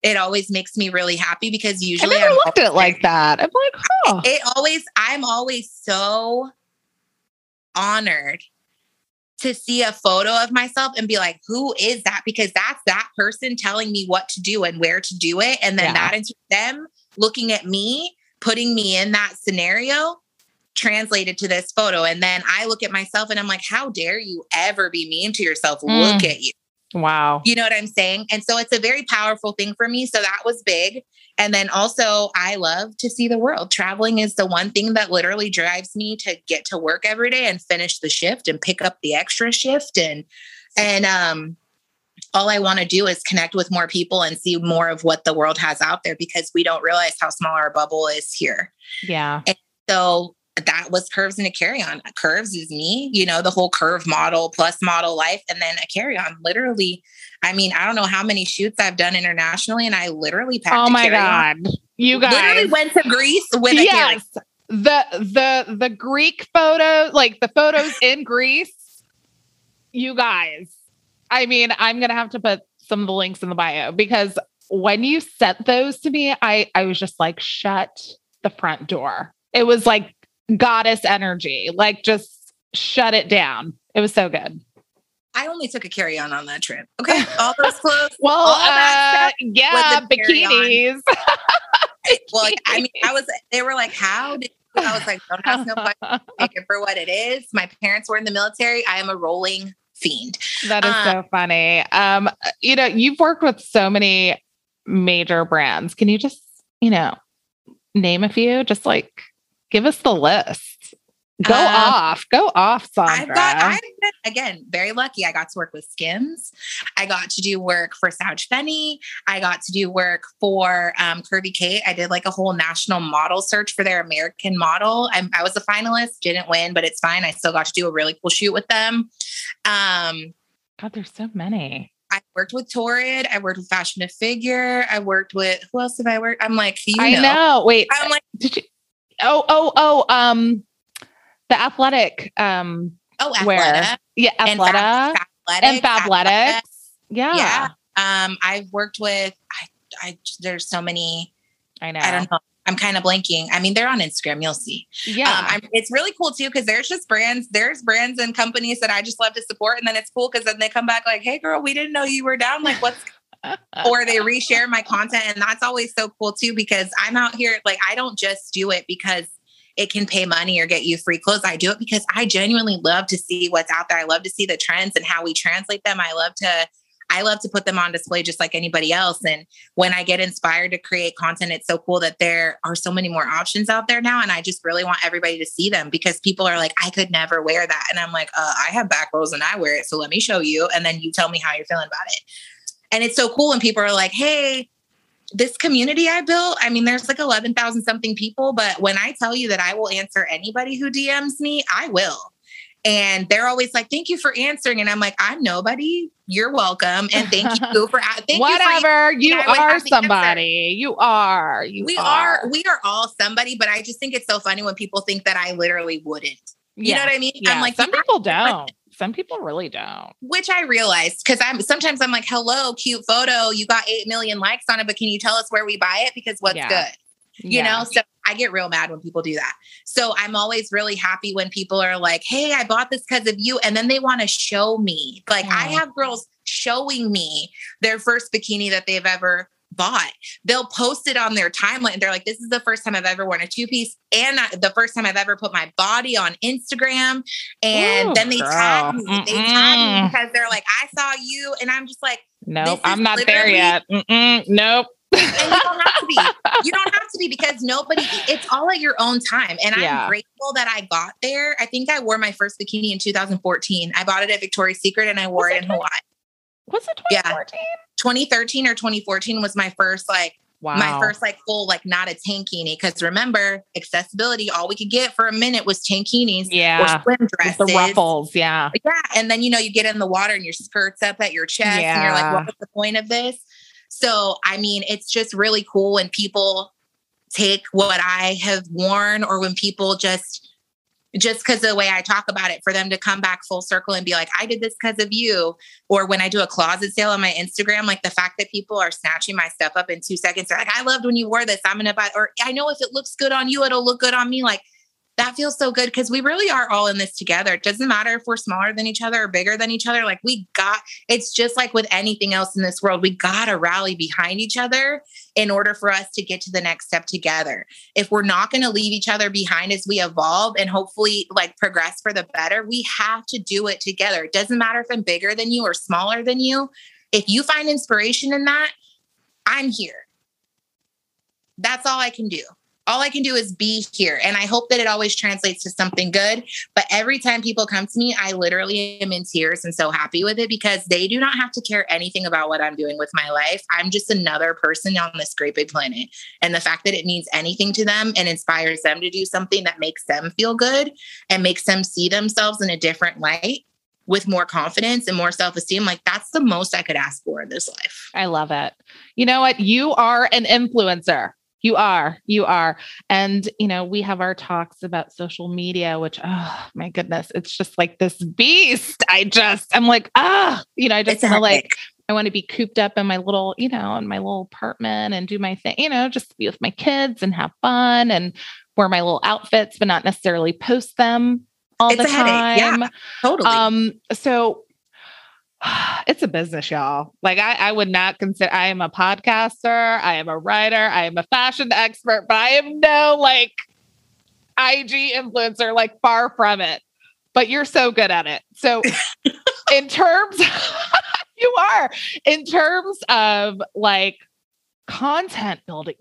It always makes me really happy because usually I never looked at it like that. I'm like, I'm always so honored to see a photo of myself and be like, who is that? Because that's that person telling me what to do and where to do it. And then that is them looking at me, putting me in that scenario, translated to this photo. And then I look at myself and I'm like, how dare you ever be mean to yourself? Look at you. Wow. You know what I'm saying? And so it's a very powerful thing for me. So that was big. And then also I love to see the world. Traveling is the one thing that literally drives me to get to work every day and finish the shift and pick up the extra shift. And all I want to do is connect with more people and see more of what the world has out there because we don't realize how small our bubble is here. Yeah. And so that was Curves and a Carryon. Curves is me, the whole curve model plus model life. And then a Carryon, literally, I don't know how many shoots I've done internationally. And I literally packed Oh my God. You guys literally went to Greece with a Carryon. The Greek photo, like the photos in Greece, you guys, I'm going to have to put some of the links in the bio because when you sent those to me, I was just like, shut the front door. It was like goddess energy, like just shut it down. It was so good. I only took a Carryon on that trip. Okay. All those clothes. Well, all that stuff bikinis. Well, they were like, how did you? I was like, don't ask no questions. Take it for what it is. My parents were in the military. I am a rolling fiend. That is so funny. You've worked with so many major brands. Can you just, name a few? Just like, give us the list. Go off, Sondra. Again, very lucky. I got to work with Skims. I got to do work for Souch Fenny. I got to do work for Curvy Kate. I did like a whole national model search for their American model. I was a finalist, didn't win, but it's fine. I still got to do a really cool shoot with them. God, there's so many. I worked with Torrid. I worked with Fashion to Figure. I worked with, who else have I worked? I'm like, I know. Wait, I'm like, did you? The athletic. Athleta. Yeah, Athleta and Fabletics. Yeah. Yeah. I've worked with, there's so many. I know. I don't know. I'm kind of blanking. I mean, they're on Instagram. You'll see. Yeah. It's really cool too, because there's brands and companies that I just love to support. And then it's cool because then they come back like, hey girl, we didn't know you were down. Like what's, or they reshare my content. And that's always so cool too, because I'm out here, like, I don't just do it because it can pay money or get you free clothes. I do it because I genuinely love to see what's out there. I love to see the trends and how we translate them. I love to put them on display just like anybody else. And when I get inspired to create content, it's so cool that there are so many more options out there now. And I just really want everybody to see them, because people are like, I could never wear that. And I'm like, I have back rolls and I wear it. So let me show you. And then you tell me how you're feeling about it. And it's so cool when people are like, hey, this community I built, I mean, there's like 11,000 something people, but when I tell you that I will answer anybody who DMs me, I will. And they're always like, thank you for answering. And I'm like, I'm nobody. You're welcome. And thank you for whatever. You are somebody. You are. We are all somebody, but I just think it's so funny when people think that I literally wouldn't. You know what I mean? Yeah. I'm like, some people don't. Some people really don't. Which I realized, because sometimes I'm like, hello, cute photo. You got 8 million likes on it, but can you tell us where we buy it? Because what's good? You know? So I get real mad when people do that. So I'm always really happy when people are like, hey, I bought this because of you. And then they want to show me. Like I have girls showing me their first bikini that they've ever bought. They'll post it on their timeline. They're like, this is the first time I've ever worn a 2-piece and the first time I've ever put my body on Instagram. And then they tag me. They tag me because they're like, I saw you. And I'm just like, nope, I'm not there yet. Nope. And you don't have to be. You don't have to be, because it's all at your own time. And I'm grateful that I got there. I think I wore my first bikini in 2014. I bought it at Victoria's Secret and I wore it in Hawaii. Was it 2014? 2013 or 2014 was my first full, like not a tankini. Because remember, accessibility, all we could get for a minute was tankinis or swim dresses. With the ruffles. Yeah. Yeah. And then, you get in the water and your skirt's up at your chest and you're like, what was the point of this? So, I mean, it's just really cool when people take what I have worn, or when people just because of the way I talk about it, for them to come back full circle and be like, I did this because of you. Or when I do a closet sale on my Instagram, like the fact that people are snatching my stuff up in 2 seconds. They're like, I loved when you wore this. I'm going to buy, or I know if it looks good on you, it'll look good on me. Like that feels so good, because we really are all in this together. It doesn't matter if we're smaller than each other or bigger than each other. Like it's just like with anything else in this world, we got to rally behind each other in order for us to get to the next step together. If we're not going to leave each other behind as we evolve and hopefully like progress for the better, we have to do it together. It doesn't matter if I'm bigger than you or smaller than you. If you find inspiration in that, I'm here. That's all I can do. All I can do is be here. And I hope that it always translates to something good. But every time people come to me, I literally am in tears and so happy with it, because they do not have to care anything about what I'm doing with my life. I'm just another person on this great big planet. And the fact that it means anything to them and inspires them to do something that makes them feel good and makes them see themselves in a different light with more confidence and more self-esteem, like that's the most I could ask for in this life. I love it. You know what? You are an influencer. You are. And, we have our talks about social media, which, oh my goodness, it's just like this beast. I'm like, I just want to I want to be cooped up in my little, in my little apartment and do my thing, just be with my kids and have fun and wear my little outfits, but not necessarily post them all the time. Yeah, totally. So it's a business, y'all. Like I would not consider, I am a podcaster. I am a writer. I am a fashion expert, but I am no like IG influencer, like far from it, but you're so good at it. So in terms, you are in terms of like content building,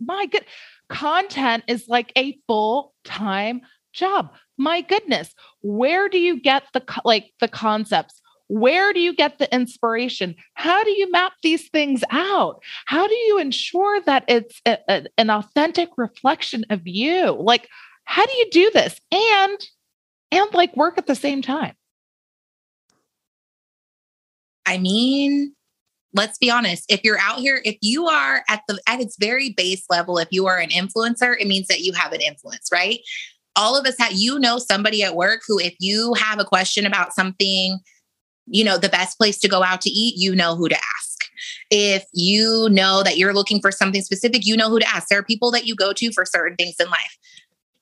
content is like a full-time job. My goodness. Where do you get the concepts? Where do you get the inspiration? How do you map these things out? How do you ensure that it's an authentic reflection of you? Like, how do you do this and like work at the same time? I mean, let's be honest. If you're out here, if you are at its very base level, if you are an influencer, it means that you have an influence, right? All of us have, somebody at work who, if you have a question about something, the best place to go out to eat, who to ask. If you know that you're looking for something specific, who to ask. There are people that you go to for certain things in life.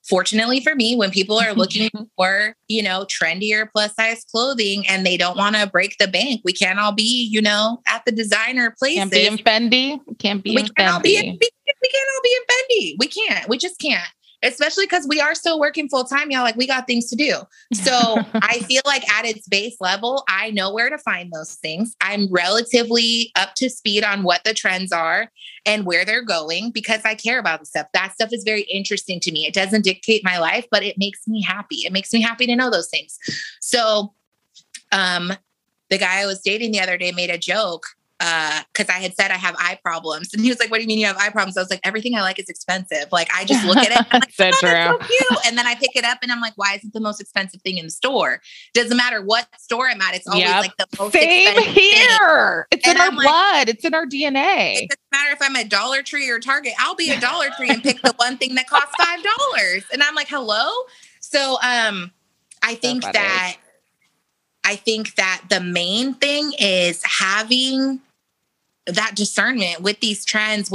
Fortunately for me, when people are looking for, trendier plus size clothing and they don't want to break the bank, we can't all be, at the designer places. Can't be in Fendi. We can't all be in Fendi. We can't. We just can't. Especially because we are still working full time, y'all. Like, we got things to do. So I feel like at its base level, I know where to find those things. I'm relatively up to speed on what the trends are and where they're going because I care about the stuff. That stuff is very interesting to me. It doesn't dictate my life, but it makes me happy. It makes me happy to know those things. So, the guy I was dating the other day made a joke because I had said I have eye problems. And he was like, what do you mean you have eye problems? I was like, everything I like is expensive. Like, I just look at it. And I'm like, so true. That's so cute. And then I pick it up and I'm like, why is it the most expensive thing in the store? Doesn't matter what store I'm at. It's always like the most expensive here. Thing. It's in our blood. It's in our DNA. It doesn't matter if I'm at Dollar Tree or Target. I'll be at Dollar Tree and pick the one thing that costs $5. And I'm like, hello? So I think that the main thing is having that discernment with these trends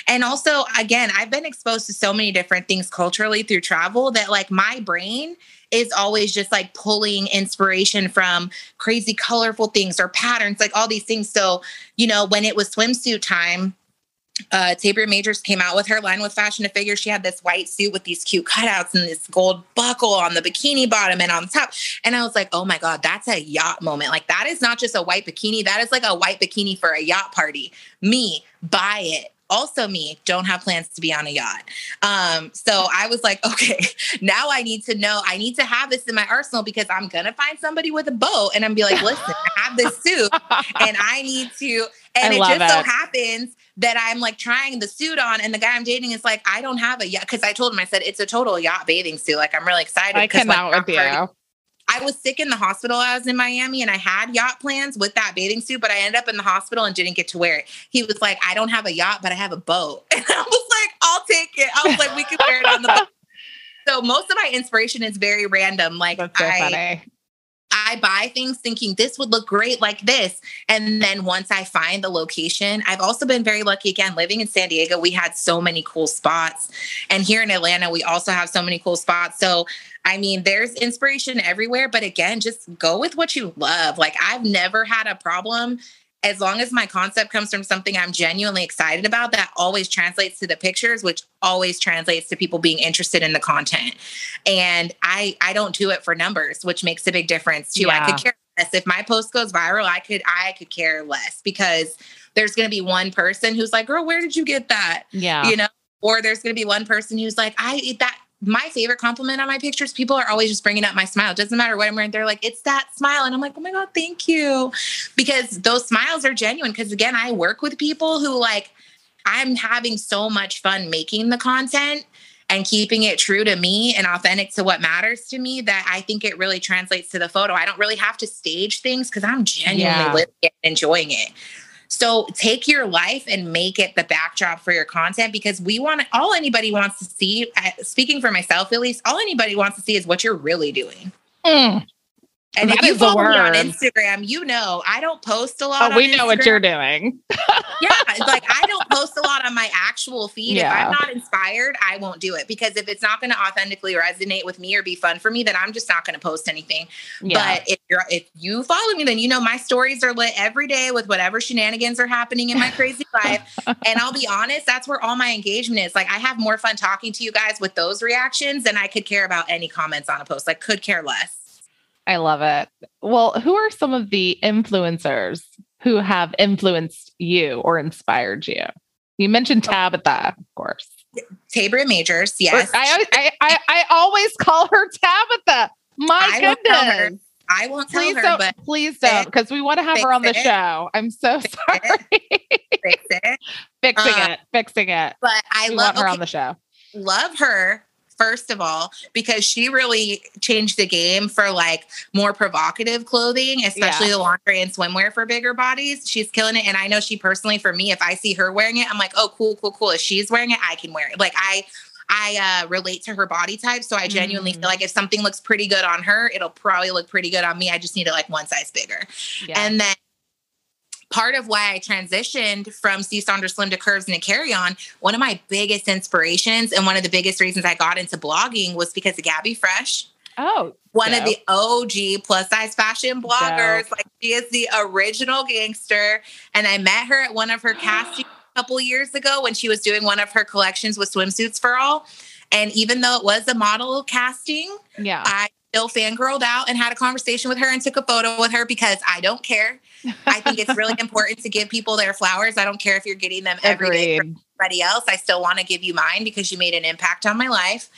and also, again, I've been exposed to so many different things culturally through travel that like my brain is always just like pulling inspiration from crazy, colorful things or patterns, like all these things. So, when it was swimsuit time, Tabor Majors came out with her line with Fashion to Figure. She had this white suit with these cute cutouts and this gold buckle on the bikini bottom and on the top. And I was like, oh my God, that's a yacht moment. Like, that is not just a white bikini. That is like a white bikini for a yacht party. Me, buy it. Also me, don't have plans to be on a yacht. So I was like, okay, now I need to know, I need to have this in my arsenal because I'm going to find somebody with a boat and I'm be like, listen, I have this suit and I need to, and it just so happens that I'm like trying the suit on and the guy I'm dating is like, I don't have a yacht. Cause I told him, I said, it's a total yacht bathing suit. Like, I'm really excited. I cannot with you. I was sick in the hospital. I was in Miami and I had yacht plans with that bathing suit, but I ended up in the hospital and didn't get to wear it. He was like, I don't have a yacht, but I have a boat. And I was like, I'll take it. I was like, we can wear it on the boat. So most of my inspiration is very random. Like, that's so funny. I buy things thinking this would look great like this. And then once I find the location, I've also been very lucky, again, living in San Diego, we had so many cool spots. And here in Atlanta, we also have so many cool spots. So, I mean, there's inspiration everywhere, but again, just go with what you love. Like, I've never had a problem as long as my concept comes from something I'm genuinely excited about. That always translates to the pictures, which always translates to people being interested in the content. And I don't do it for numbers, which makes a big difference too. Yeah. I could care less if my post goes viral. I could care less because there's going to be one person who's like, girl, where did you get that? Yeah. Or there's going to be one person who's like, my favorite compliment on my pictures, people are always just bringing up my smile. It doesn't matter what I'm wearing. They're like, it's that smile. And I'm like, oh my God, thank you. Because those smiles are genuine. Because again, I work with people who like, I'm having so much fun making the content and keeping it true to me and authentic to what matters to me that I think it really translates to the photo. I don't really have to stage things because I'm genuinely living it and enjoying it. So take your life and make it the backdrop for your content because all anybody wants to see, speaking for myself, at least, all anybody wants to see is what you're really doing. And if you follow me on Instagram, I don't post a lot. Oh, we know what you're doing. Yeah. Like, I don't post a lot on my actual feed. Yeah. If I'm not inspired, I won't do it because if it's not going to authentically resonate with me or be fun for me, then I'm just not going to post anything. Yeah. But if you follow me, then my stories are lit every day with whatever shenanigans are happening in my crazy life. And I'll be honest, that's where all my engagement is. Like, I have more fun talking to you guys with those reactions than I could care about any comments on a post. Like, could care less. I love it. Well, who are some of the influencers who have influenced you or inspired you? You mentioned Tabitha, of course. Tabor Majors, yes. I always call her Tabitha. My goodness. I won't tell her, but please don't, because we want to have her on the show. I'm so sorry. Fix it. Fixing it. But I want her on the show. Love her First of all, because she really changed the game for like more provocative clothing, especially the lingerie and swimwear for bigger bodies. She's killing it. And I know she personally, for me, if I see her wearing it, I'm like, oh, cool, cool, cool. If she's wearing it, I can wear it. Like I relate to her body type. So I genuinely feel like if something looks pretty good on her, it'll probably look pretty good on me. I just need it like one size bigger. Yeah. And then part of why I transitioned from See Sondra Slim to Curves and to Carryon, one of my biggest inspirations and one of the biggest reasons I got into blogging was because of Gabi Fresh. Oh, one of the OG plus size fashion bloggers. Like she is the original gangster. And I met her at one of her castings a couple years ago when she was doing one of her collections with Swimsuits for All. And even though it was a model casting, I still fangirled out and had a conversation with her and took a photo with her because I don't care. I think it's really important to give people their flowers. I don't care if you're getting them every day from everybody else. I still want to give you mine because you made an impact on my life.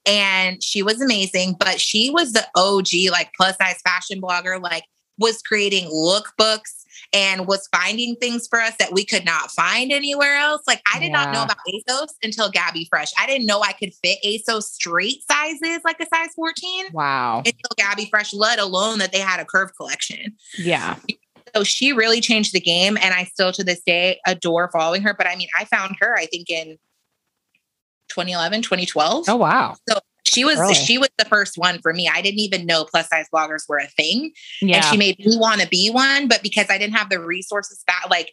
And she was amazing, but she was the OG, like plus size fashion blogger, like was creating lookbooks and was finding things for us that we could not find anywhere else. Like I did not know about ASOS until Gabi Fresh. I didn't know I could fit ASOS straight sizes, like a size 14. Wow. Until Gabi Fresh, let alone that they had a curve collection. Yeah. So she really changed the game. And I still to this day adore following her. But I mean, I found her, I think in 2011, 2012. Oh, wow. So she was the first one for me. I didn't even know plus size bloggers were a thing. Yeah. And she made me want to be one. But because I didn't have the resources like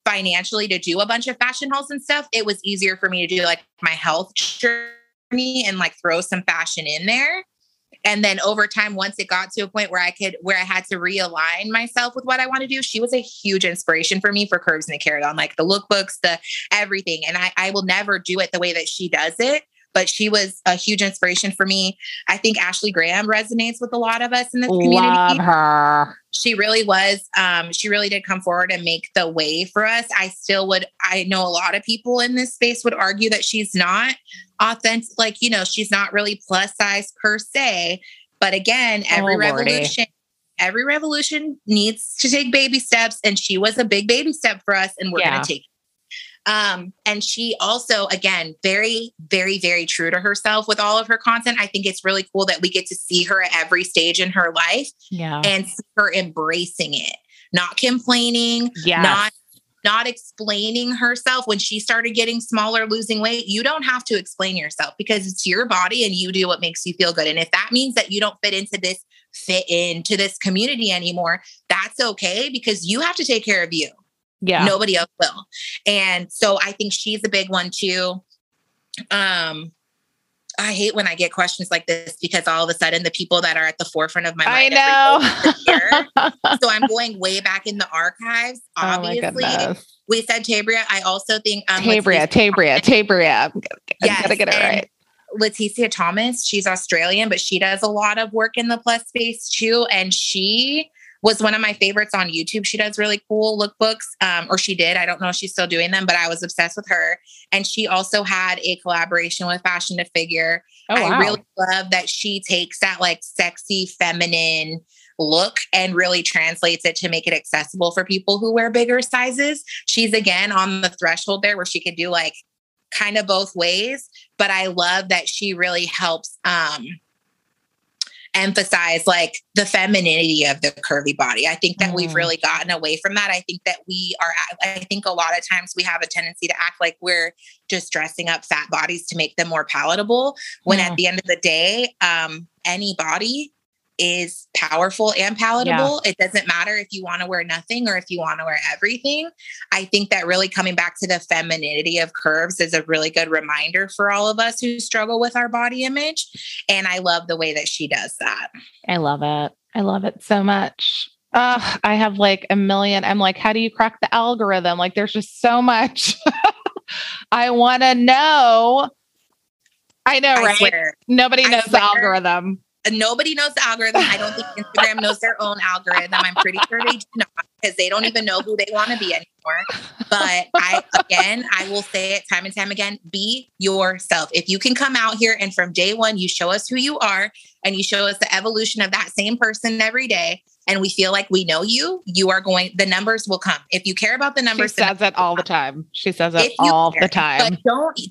financially to do a bunch of fashion hauls and stuff, it was easier for me to do like my health journey and like throw some fashion in there. And then over time, once it got to a point where I had to realign myself with what I want to do, she was a huge inspiration for me for Curves and Carryon, like the lookbooks, the everything. And I will never do it the way that she does it, but she was a huge inspiration for me. I think Ashley Graham resonates with a lot of us in this community. Love her. She really was. She really did come forward and make the way for us. I know a lot of people in this space would argue that she's not authentic. Like, she's not really plus size per se. But again, every revolution needs to take baby steps. And she was a big baby step for us. And we're going to take it. And she also, again, very, very, very true to herself with all of her content. I think it's really cool that we get to see her at every stage in her life and see her embracing it, not complaining, not explaining herself. When she started getting smaller, losing weight, you don't have to explain yourself because it's your body and you do what makes you feel good. And if that means that you don't fit into this community anymore, that's okay because you have to take care of you. Yeah. Nobody else will. And so I think she's a big one too. I hate when I get questions like this because all of a sudden the people that are at the forefront of my mind, so I'm going way back in the archives. Obviously, we said Tabria. I also think Tabria. I gotta get it right. Latecia Thomas. She's Australian, but she does a lot of work in the plus space too, and she was one of my favorites on YouTube. She does really cool lookbooks, or she did. I don't know if she's still doing them, but I was obsessed with her. And she also had a collaboration with Fashion to Figure. Oh, wow. I really love that she takes that like sexy, feminine look and really translates it to make it accessible for people who wear bigger sizes. She's again on the threshold there where she could do like kind of both ways, but I love that she really helps, emphasize like the femininity of the curvy body. I think that we've really gotten away from that. I think that I think a lot of times we have a tendency to act like we're just dressing up fat bodies to make them more palatable. When at the end of the day, any body is powerful and palatable. Yeah. It doesn't matter if you want to wear nothing or if you want to wear everything. I think that really coming back to the femininity of curves is a really good reminder for all of us who struggle with our body image. And I love the way that she does that. I love it. I love it so much. I have like a million. I'm like, how do you crack the algorithm? Like there's just so much I want to know. I know, right? Swear. Nobody knows the algorithm. Nobody knows the algorithm. I don't think Instagram knows their own algorithm. I'm pretty sure they do not because they don't even know who they want to be anymore. But I will say it time and time again, be yourself. If you can come out here and from day one, you show us who you are and you show us the evolution of that same person every day and we feel like we know you, the numbers will come. If you care about the numbers, she says it all the time. She says it all the time. But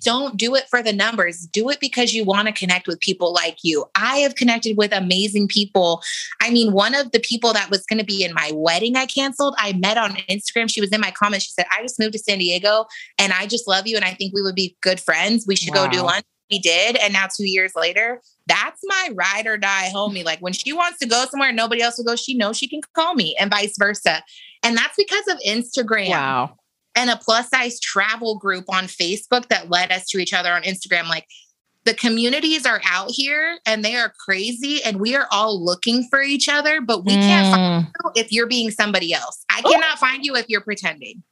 don't do it for the numbers. Do it because you want to connect with people like you. I have connected with amazing people. I mean, one of the people that was going to be in my wedding I canceled, I met on Instagram. She was in my comments. She said, I just moved to San Diego and I just love you. And I think we would be good friends. We should go do lunch. We did. And now 2 years later, that's my ride or die homie. Like when she wants to go somewhere and nobody else will go, she knows she can call me and vice versa. And that's because of Instagram. Wow. And a plus size travel group on Facebook that led us to each other on Instagram. Like the communities are out here and they are crazy and we are all looking for each other, but we can't find you if you're being somebody else. I cannot find you if you're pretending.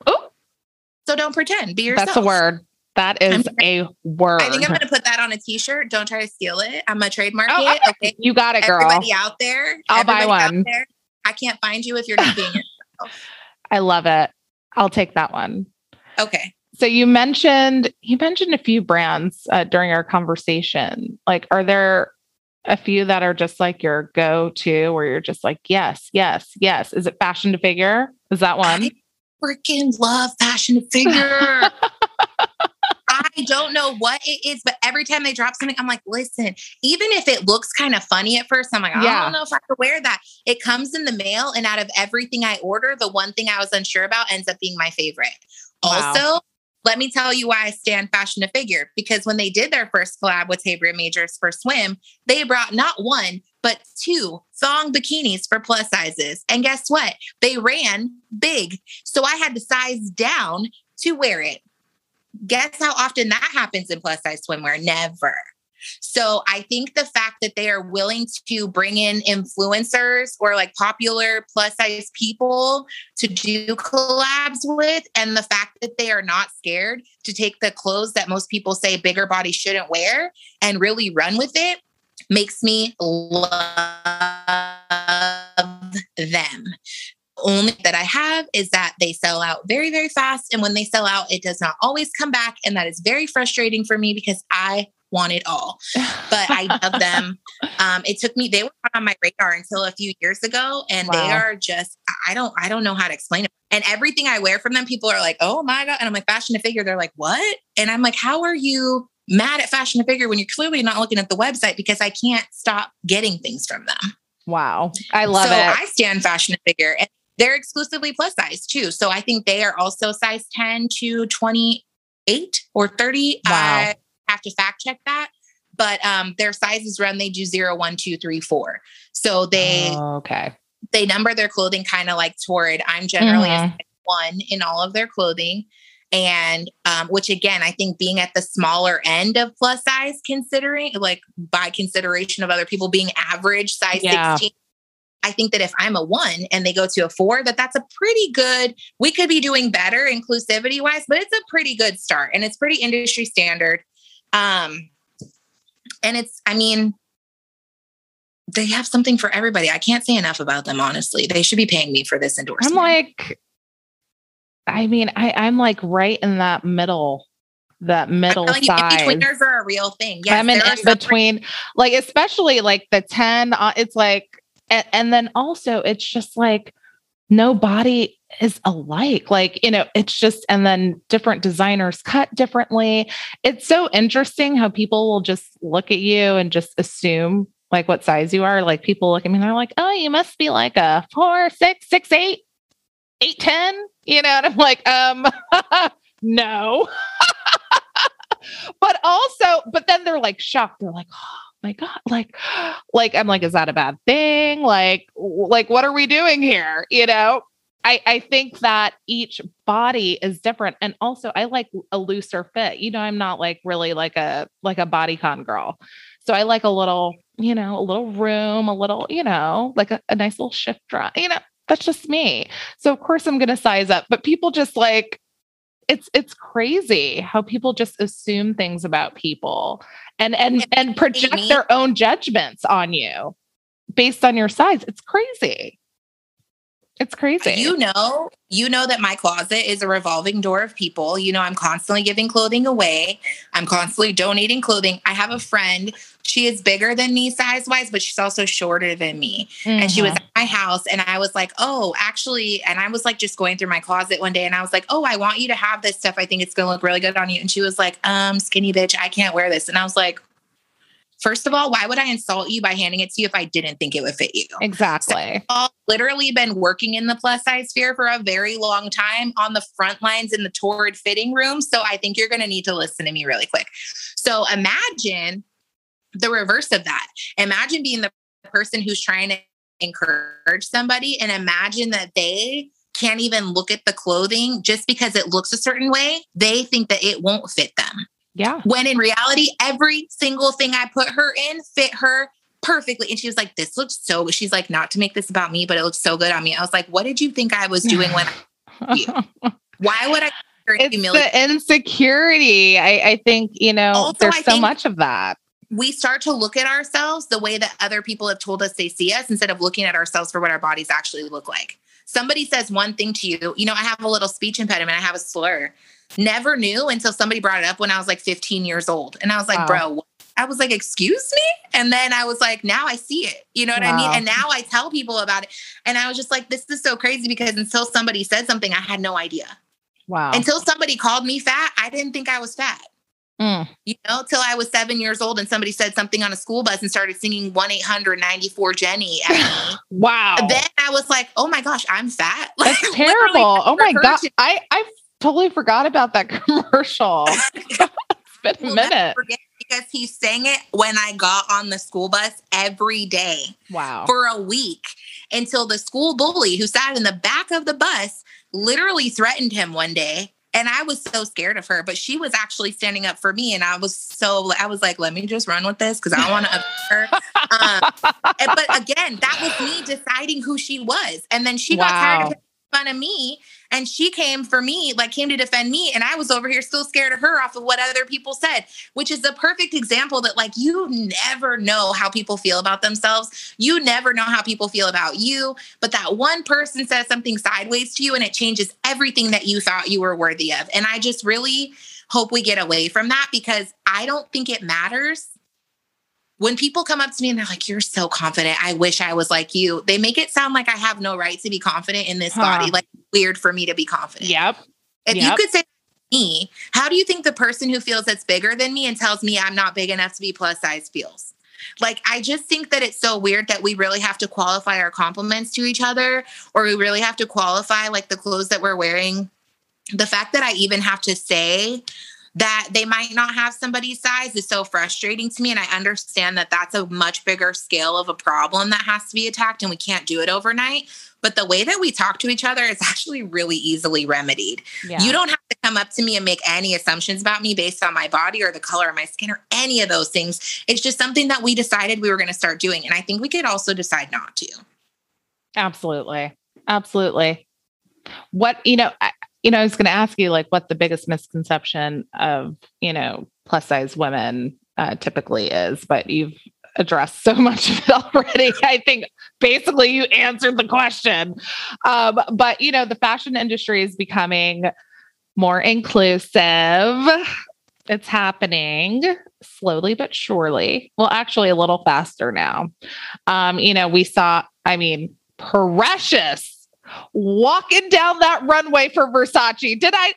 So don't pretend. Be yourself. That's a word. That is a word. I think I'm going to put that on a t-shirt. Don't try to steal it. I'm going to trademark it. Okay. You got it, girl. Everybody out there. I'll buy one. There, I can't find you if you're not being yourself. I love it. I'll take that one. Okay. So you mentioned a few brands during our conversation. Like, are there a few that are just like your go-to where you're just like, yes, yes, yes. Is it Fashion to Figure? Is that one? I freaking love Fashion to Figure. I don't know what it is, but every time they drop something, I'm like, listen, even if it looks kind of funny at first, I'm like, I don't know if I could wear that. It comes in the mail. And out of everything I order, the one thing I was unsure about ends up being my favorite. Wow. Also, let me tell you why I stand Fashion to Figure, because when they did their first collab with Tabor Majors for Swim, they brought not one, but 2 thong bikinis for plus sizes. And guess what? They ran big. So I had to size down to wear it. Guess how often that happens in plus size swimwear? Never. So I think the fact that they are willing to bring in influencers or like popular plus size people to do collabs with, and the fact that they are not scared to take the clothes that most people say bigger bodies shouldn't wear and really run with it, makes me love them. Only that I have is that they sell out very, very fast. And when they sell out, it does not always come back. And that is very frustrating for me because I want it all. But I love them. They were on my radar until a few years ago. And they are just, I don't know how to explain it. And everything I wear from them, people are like, oh my God. And I'm like, Fashion to Figure. They're like, what? And I'm like, how are you mad at Fashion to Figure when you're clearly not looking at the website? Because I can't stop getting things from them. Wow. I love it. So I stand Fashion to Figure. And they're exclusively plus size too. So I think they are also size 10 to 28 or 30. Wow. I have to fact check that. But their sizes run, they do 0, 1, 2, 3, 4. So they number their clothing kind of like Torrid. I'm generally a 1 in all of their clothing. And which again, I think being at the smaller end of plus size, considering like by consideration of other people being average size 16. I think that if I'm a 1 and they go to a 4, that's a pretty good, we could be doing better inclusivity wise, but it's a pretty good start and it's pretty industry standard. And they have something for everybody. I can't say enough about them, honestly. They should be paying me for this endorsement. I'm like right in that middle size. In-betweeners are a real thing. Yes, I'm in between, like, especially like the 10, it's like, and then also it's just like no body is alike. Like, it's just, and then different designers cut differently. It's so interesting how people will just look at you and just assume like what size you are. Like people look at me and they're like, oh, you must be like a 4, 6, 6, 8, 8, 10, and I'm like, no, but then they're like shocked. They're like, oh my God, like I'm like, is that a bad thing? Like what are we doing here? I think that each body is different. And also I like a looser fit. I'm not like really like a bodycon girl. So I like a little, a little room, a little, like a nice little shift dress, that's just me. So of course I'm going to size up, but people just like, it's crazy how people just assume things about people and project their own judgments on you based on your size. It's crazy. It's crazy. You know that my closet is a revolving door of people. You know, I'm constantly giving clothing away. I'm constantly donating clothing. I have a friend. She is bigger than me size-wise, but she's also shorter than me. And she was at my house and I was like, oh, actually, and I was like just going through my closet one day and I was like, oh, I want you to have this stuff. I think it's going to look really good on you. And she was like, skinny bitch, I can't wear this. And I was like, first of all, why would I insult you by handing it to you if I didn't think it would fit you? Exactly. So I've literally been working in the plus size sphere for a very long time on the front lines in the torrid fitting room. So I think you're going to need to listen to me really quick. So imagine the reverse of that. Imagine being the person who's trying to encourage somebody and imagine that they can't even look at the clothing just because it looks a certain way. They think that it won't fit them. Yeah. When in reality, every single thing I put her in fit her perfectly. And she was like, this looks so, she's like, not to make this about me, but it looks so good on me. I was like, what did you think I was doing when you? Why would I? It's the insecurity. I think, also, there's so much of that. We start to look at ourselves the way that other people have told us they see us instead of looking at ourselves for what our bodies actually look like. Somebody says one thing to you, I have a little speech impediment. I have a slur. Never knew until somebody brought it up when I was like 15 years old. And I was like, bro, I was like, excuse me? And then I was like, now I see it. You know what I mean? And now I tell people about it. And I was just like, this is so crazy because until somebody said something, I had no idea. Wow. Until somebody called me fat, I didn't think I was fat. Till I was 7 years old and somebody said something on a school bus and started singing 1-800-94-JENNY at me. Wow. Then I was like, oh my gosh, I'm fat. That's terrible. Oh my God. I totally forgot about that commercial. It's been a minute. Because he sang it when I got on the school bus every day. Wow. For a week until the school bully who sat in the back of the bus literally threatened him one day. And I was so scared of her, but she was actually standing up for me. And I was like, let me just run with this because I want to her. But again, that was me deciding who she was. And then she got tired of making fun of me. And she came to defend me. And I was over here still scared of her off of what other people said, which is the perfect example that you never know how people feel about themselves. You never know how people feel about you. But that one person says something sideways to you and it changes everything that you thought you were worthy of. And I just really hope we get away from that because I don't think it matters. When people come up to me and they're like, you're so confident. I wish I was like you. They make it sound like I have no right to be confident in this body. Like weird for me to be confident. Yep. If you could say me, how do you think the person who feels that's bigger than me and tells me I'm not big enough to be plus size feels? I just think that it's so weird that we really have to qualify our compliments to each other, or we really have to qualify the clothes that we're wearing. The fact that I even have to say that they might not have somebody's size is so frustrating to me. And I understand that that's a much bigger scale of a problem that has to be attacked and we can't do it overnight. But the way that we talk to each other is actually really easily remedied. Yeah. You don't have to come up to me and make any assumptions about me based on my body or the color of my skin or any of those things. It's just something that we decided we were going to start doing. And I think we could also decide not to. Absolutely. Absolutely. What, I was going to ask you what the biggest misconception of, plus size women typically is, but you've addressed so much of it already. I think basically you answered the question. But, the fashion industry is becoming more inclusive. It's happening slowly but surely. Well, actually a little faster now. We saw, Precious walking down that runway for Versace. Did I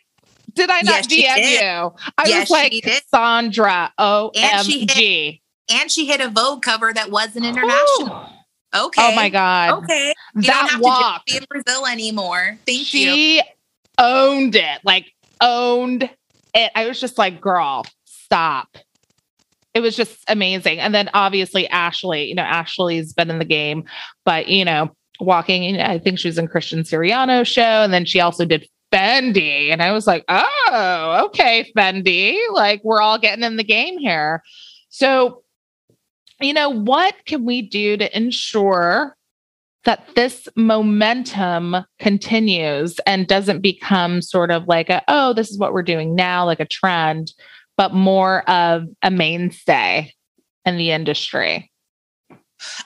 not DM you? I was like, Sondra, OMG. And she hit a Vogue cover that wasn't international. Ooh. Okay. Oh my God. Okay. You that don't have walk. to just be in Brazil anymore. She owned it. Owned it. I was just like, girl, stop. It was just amazing. And then obviously Ashley, Ashley's been in the game, but walking, I think she was in Christian Siriano's show. And then she also did Fendi. And I was like, oh, okay, Fendi. We're all getting in the game here. So, what can we do to ensure that this momentum continues and doesn't become sort of this is what we're doing now, a trend, but more of a mainstay in the industry?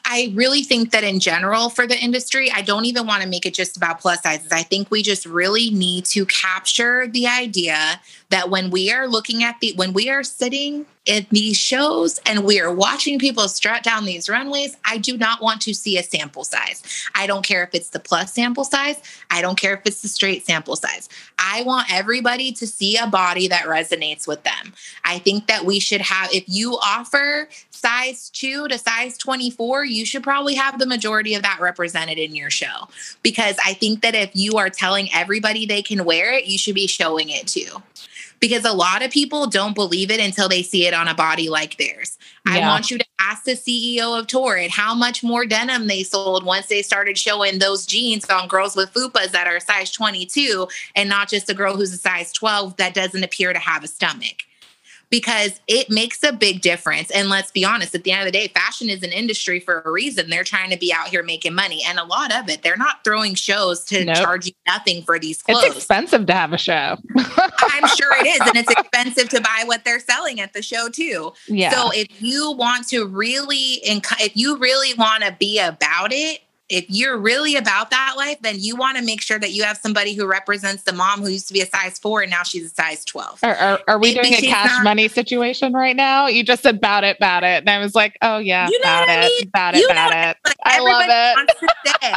I really think that in general for the industry, I don't even want to make it just about plus sizes. I think we just really need to capture the idea that when we are when we are sitting in these shows and we are watching people strut down these runways, I do not want to see a sample size. I don't care if it's the plus sample size. I don't care if it's the straight sample size. I want everybody to see a body that resonates with them. I think that we should have, if you offer size 2 to size 24, you should probably have the majority of that represented in your show. Because I think that if you are telling everybody they can wear it, you should be showing it too. Because a lot of people don't believe it until they see it on a body like theirs. Yeah. I want you to ask the CEO of Torrid how much more denim they sold once they started showing those jeans on girls with fupas that are size 22 and not just a girl who's a size 12 that doesn't appear to have a stomach. Because it makes a big difference. And let's be honest, at the end of the day, fashion is an industry for a reason. They're trying to be out here making money. And a lot of it, they're not throwing shows to charge you nothing for these clothes. It's expensive to have a show. I'm sure it is. And it's expensive to buy what they're selling at the show too. Yeah. So if you want to really, if you really want to be about it, if you're really about that life, then you want to make sure that you have somebody who represents the mom who used to be a size 4 and now she's a size 12. Are we doing a cash money situation right now? You just said about it. And I was like, oh yeah, about it. Like, I love it.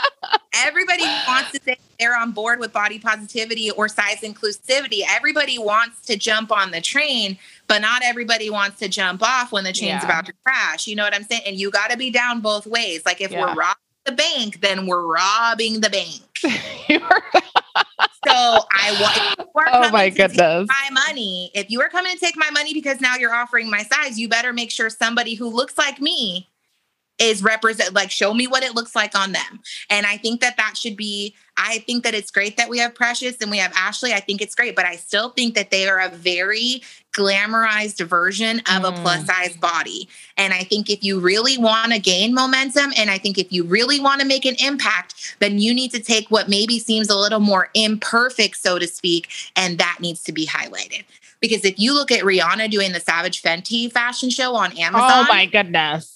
Everybody wants to say they're on board with body positivity or size inclusivity. Everybody wants to jump on the train, but not everybody wants to jump off when the train's about to crash. You know what I'm saying? And you got to be down both ways. Like if we're robbing the bank, then we're robbing the bank. So I want. Oh my goodness! My money. If you are coming to take my money because now you're offering my size, you better make sure somebody who looks like me is show me what it looks like on them. And I think that should be, I think that it's great that we have Precious and we have Ashley. I think it's great, but I still think that they are a very glamorized version of a plus size body. And I think if you really want to gain momentum, and I think if you really want to make an impact, then you need to take what maybe seems a little more imperfect, so to speak, and that needs to be highlighted. Because if you look at Rihanna doing the Savage Fenty fashion show on Amazon. Oh my goodness.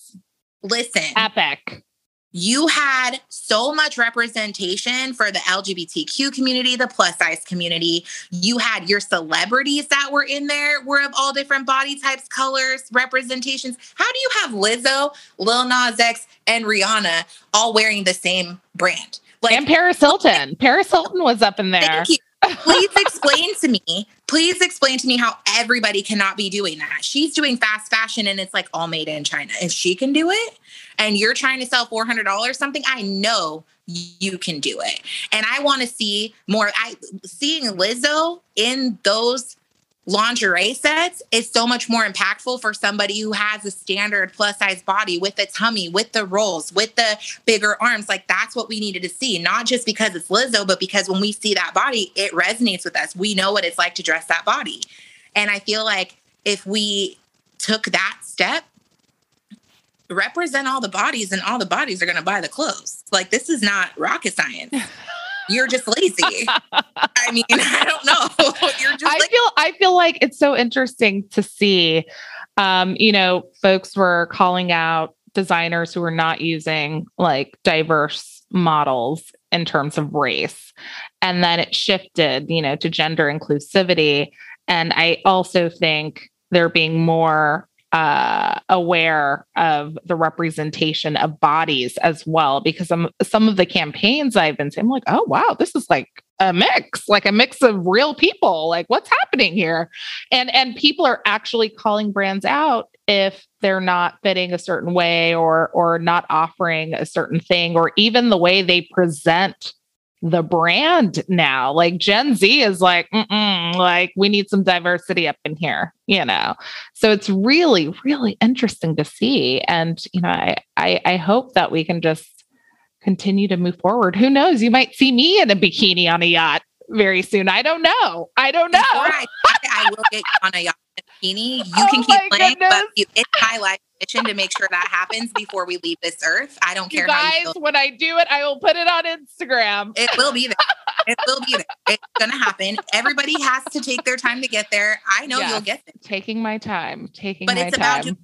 Listen, epic. You had so much representation for the LGBTQ community, the plus size community. You had your celebrities that were in there were of all different body types, colors, representations. How do you have Lizzo, Lil Nas X, and Rihanna all wearing the same brand? And Paris Hilton. Paris Hilton was up in there. Thank you. Please explain to me how everybody cannot be doing that. She's doing fast fashion and it's like all made in China. If she can do it and you're trying to sell $400 something, I know you can do it. And I want to see more. Seeing Lizzo in those lingerie sets is so much more impactful for somebody who has a standard plus size body with a tummy, with the rolls, with the bigger arms. Like that's what we needed to see, not just because it's Lizzo, but because when we see that body, it resonates with us. We know what it's like to dress that body. And I feel like if we took that step, represent all the bodies and all the bodies are going to buy the clothes. Like this is not rocket science. You're just lazy. I mean, I don't know. You're just I feel like it's so interesting to see, folks were calling out designers who are not using like diverse models in terms of race. And then it shifted, to gender inclusivity. And I also think they're being more aware of the representation of bodies as well, because some of the campaigns I've been seeing, I'm like, oh, wow, this is like a mix of real people. Like what's happening here? And people are actually calling brands out if they're not fitting a certain way or not offering a certain thing, or even the way they present the brand now. Like Gen Z is like, like we need some diversity up in here, So it's really, really interesting to see. And, I hope that we can just continue to move forward. Who knows? You might see me in a bikini on a yacht very soon. I don't know. I will get you on a yacht in a bikini. You can keep playing, but it's my life mission to make sure that happens before we leave this earth. I don't care how you feel. When I do it, I will put it on Instagram. It will be there. It's going to happen. Everybody has to take their time to get there. I know you'll get there. Taking my time. But it's about just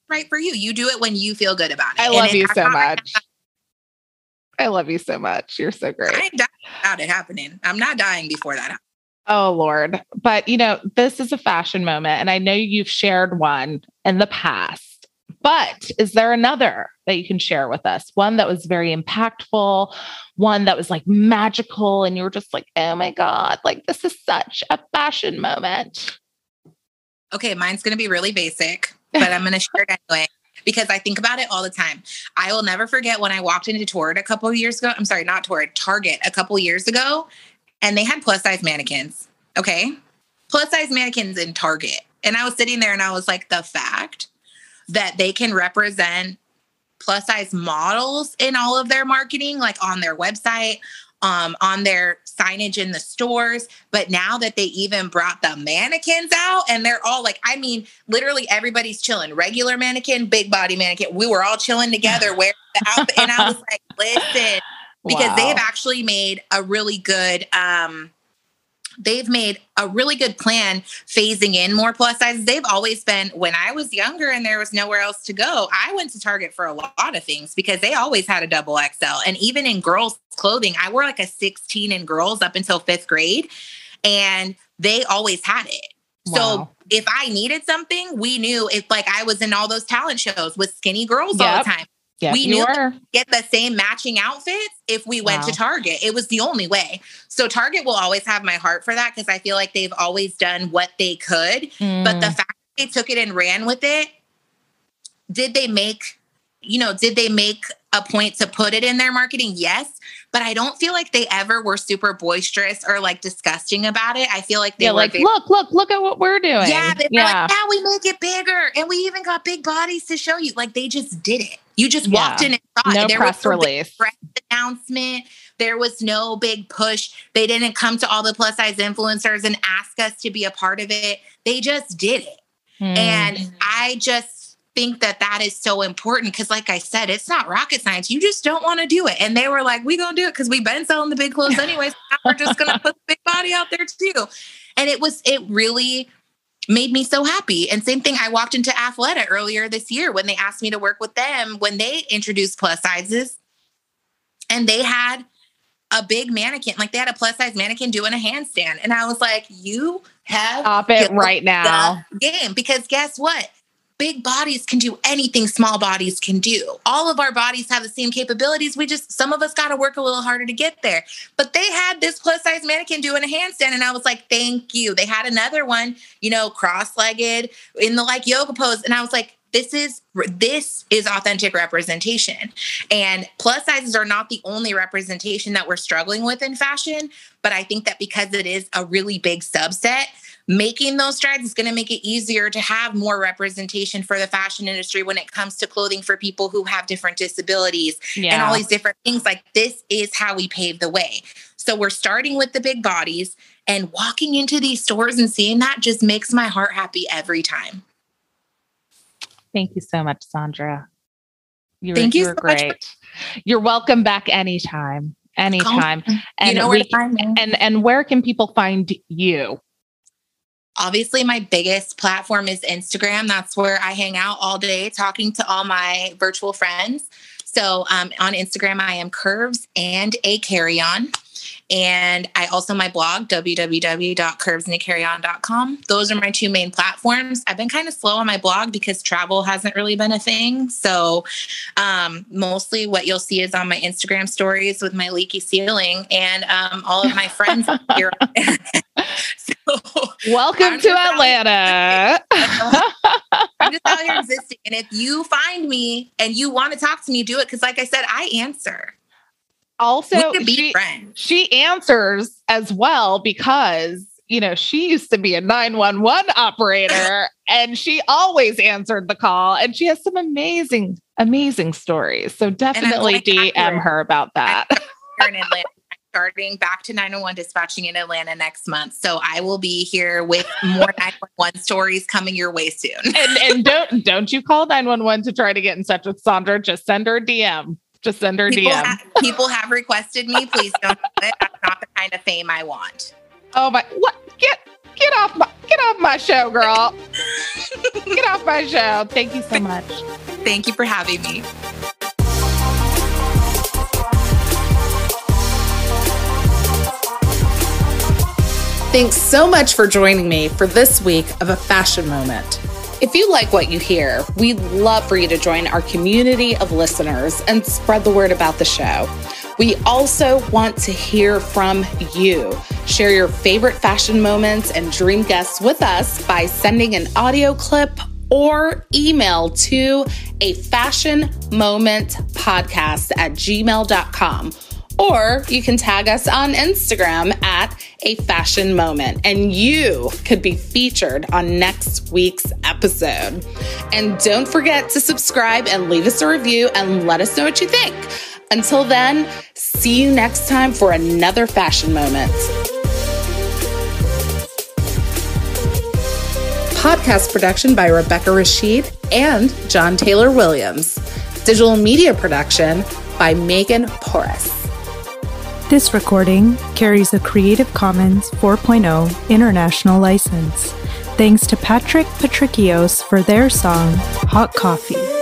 right for you. You do it when you feel good about it. I love you so much. I love you so much. You're so great. I ain't dying about it happening. I'm not dying before that happens. Oh, Lord. But, this is a fashion moment, and I know you've shared one in the past, but is there another that you can share with us? One that was very impactful, one that was like magical, and you were just like, oh my God, like this is such a fashion moment. Okay, mine's going to be really basic, but I'm going to share it anyway. Because I think about it all the time. I will never forget when I walked into Target a couple of years ago. I'm sorry, not Target a couple of years ago. And they had plus size mannequins. Okay. Plus size mannequins in Target. And I was sitting there and I was like, the fact that they can represent plus size models in all of their marketing, like on their website, on their signage in the stores. But now that they even brought the mannequins out and they're all like, I mean, literally everybody's chilling. Regular mannequin, big body mannequin. We were all chilling together wearing the outfit. And I was like, listen, because they've actually made a really good, plan phasing in more plus sizes. They've always been, when I was younger and there was nowhere else to go, I went to Target for a lot of things because they always had a double XL. And even in girls' clothing, I wore like a 16 in girls up until 5th grade, and they always had it. Wow. So if I needed something, we knew if like I was in all those talent shows with skinny girls all the time. Yep, we knew to get the same matching outfits if we went to Target. It was the only way. So Target will always have my heart for that because I feel like they've always done what they could. But the fact that they took it and ran with it, did they make a point to put it in their marketing? Yes. But I don't feel like they ever were super boisterous or like disgusting about it. I feel like they were like, look at what we're doing. Yeah. They were like, yeah, we make it bigger. And we even got big bodies to show you. Like they just did it. You just walked in and saw it. No press release. Press announcement. There was no big push. They didn't come to all the plus size influencers and ask us to be a part of it. They just did it. And I just think that is so important because like I said, it's not rocket science. You just don't want to do it. And they were like, we going to do it because we've been selling the big clothes anyway. So now we're just going to put the big body out there too. And it really made me so happy. And same thing, I walked into Athleta earlier this year when they asked me to work with them when they introduced plus sizes, and they had a big mannequin, like they had a plus size mannequin doing a handstand. And I was like, you have stop it right now. Game, because guess what? Big bodies can do anything small bodies can do. All of our bodies have the same capabilities. Some of us got to work a little harder to get there. But they had this plus size mannequin doing a handstand. And I was like, thank you. They had another one, cross-legged in the like yoga pose. And I was like, this is authentic representation. And plus sizes are not the only representation that we're struggling with in fashion. But I think that because it is a really big subset, making those strides is going to make it easier to have more representation for the fashion industry when it comes to clothing for people who have different disabilities and all these different things. Like this is how we pave the way. So we're starting with the big bodies, and walking into these stores and seeing that just makes my heart happy every time. Thank you so much, Sondra. Thank you so great. Much. You're welcome back anytime. And you know where to find me. And where can people find you? Obviously, my biggest platform is Instagram. That's where I hang out all day talking to all my virtual friends. So on Instagram, I am Curves and a Carryon. And I also my blog, www.curvesandacarryon.com. Those are my two main platforms. I've been kind of slow on my blog because travel hasn't really been a thing. So mostly what you'll see is on my Instagram stories with my leaky ceiling and all of my friends here. Welcome to Atlanta. I'm just out here existing. And if you find me and you want to talk to me, do it. Because like I said, I answer. Also, she answers as well because, she used to be a 911 operator and she always answered the call, and she has some amazing, amazing stories. So definitely DM her about that. In Atlanta. Starting back to 911 dispatching in Atlanta next month. So I will be here with more 911 stories coming your way soon. And don't you call 911 to try to get in touch with Sondra. Just send her a DM. Just send her a DM. People have requested me. Please don't do it. That's not the kind of fame I want. Oh my, what? Get Get off my show, girl. Get off my show. Thank you so much. Thank you for having me. Thanks so much for joining me for this week of A Fashion Moment. If you like what you hear, we'd love for you to join our community of listeners and spread the word about the show. We also want to hear from you. Share your favorite fashion moments and dream guests with us by sending an audio clip or email to afashionmomentpodcast@gmail.com. Or you can tag us on Instagram at A Fashion Moment, and you could be featured on next week's episode. And don't forget to subscribe and leave us a review and let us know what you think. Until then, see you next time for another fashion moment. Podcast production by Rebecca Rashid and John Taylor Williams. Digital media production by Megan Porras. This recording carries a Creative Commons 4.0 international license. Thanks to Patrick Patricios for their song, Hot Coffee.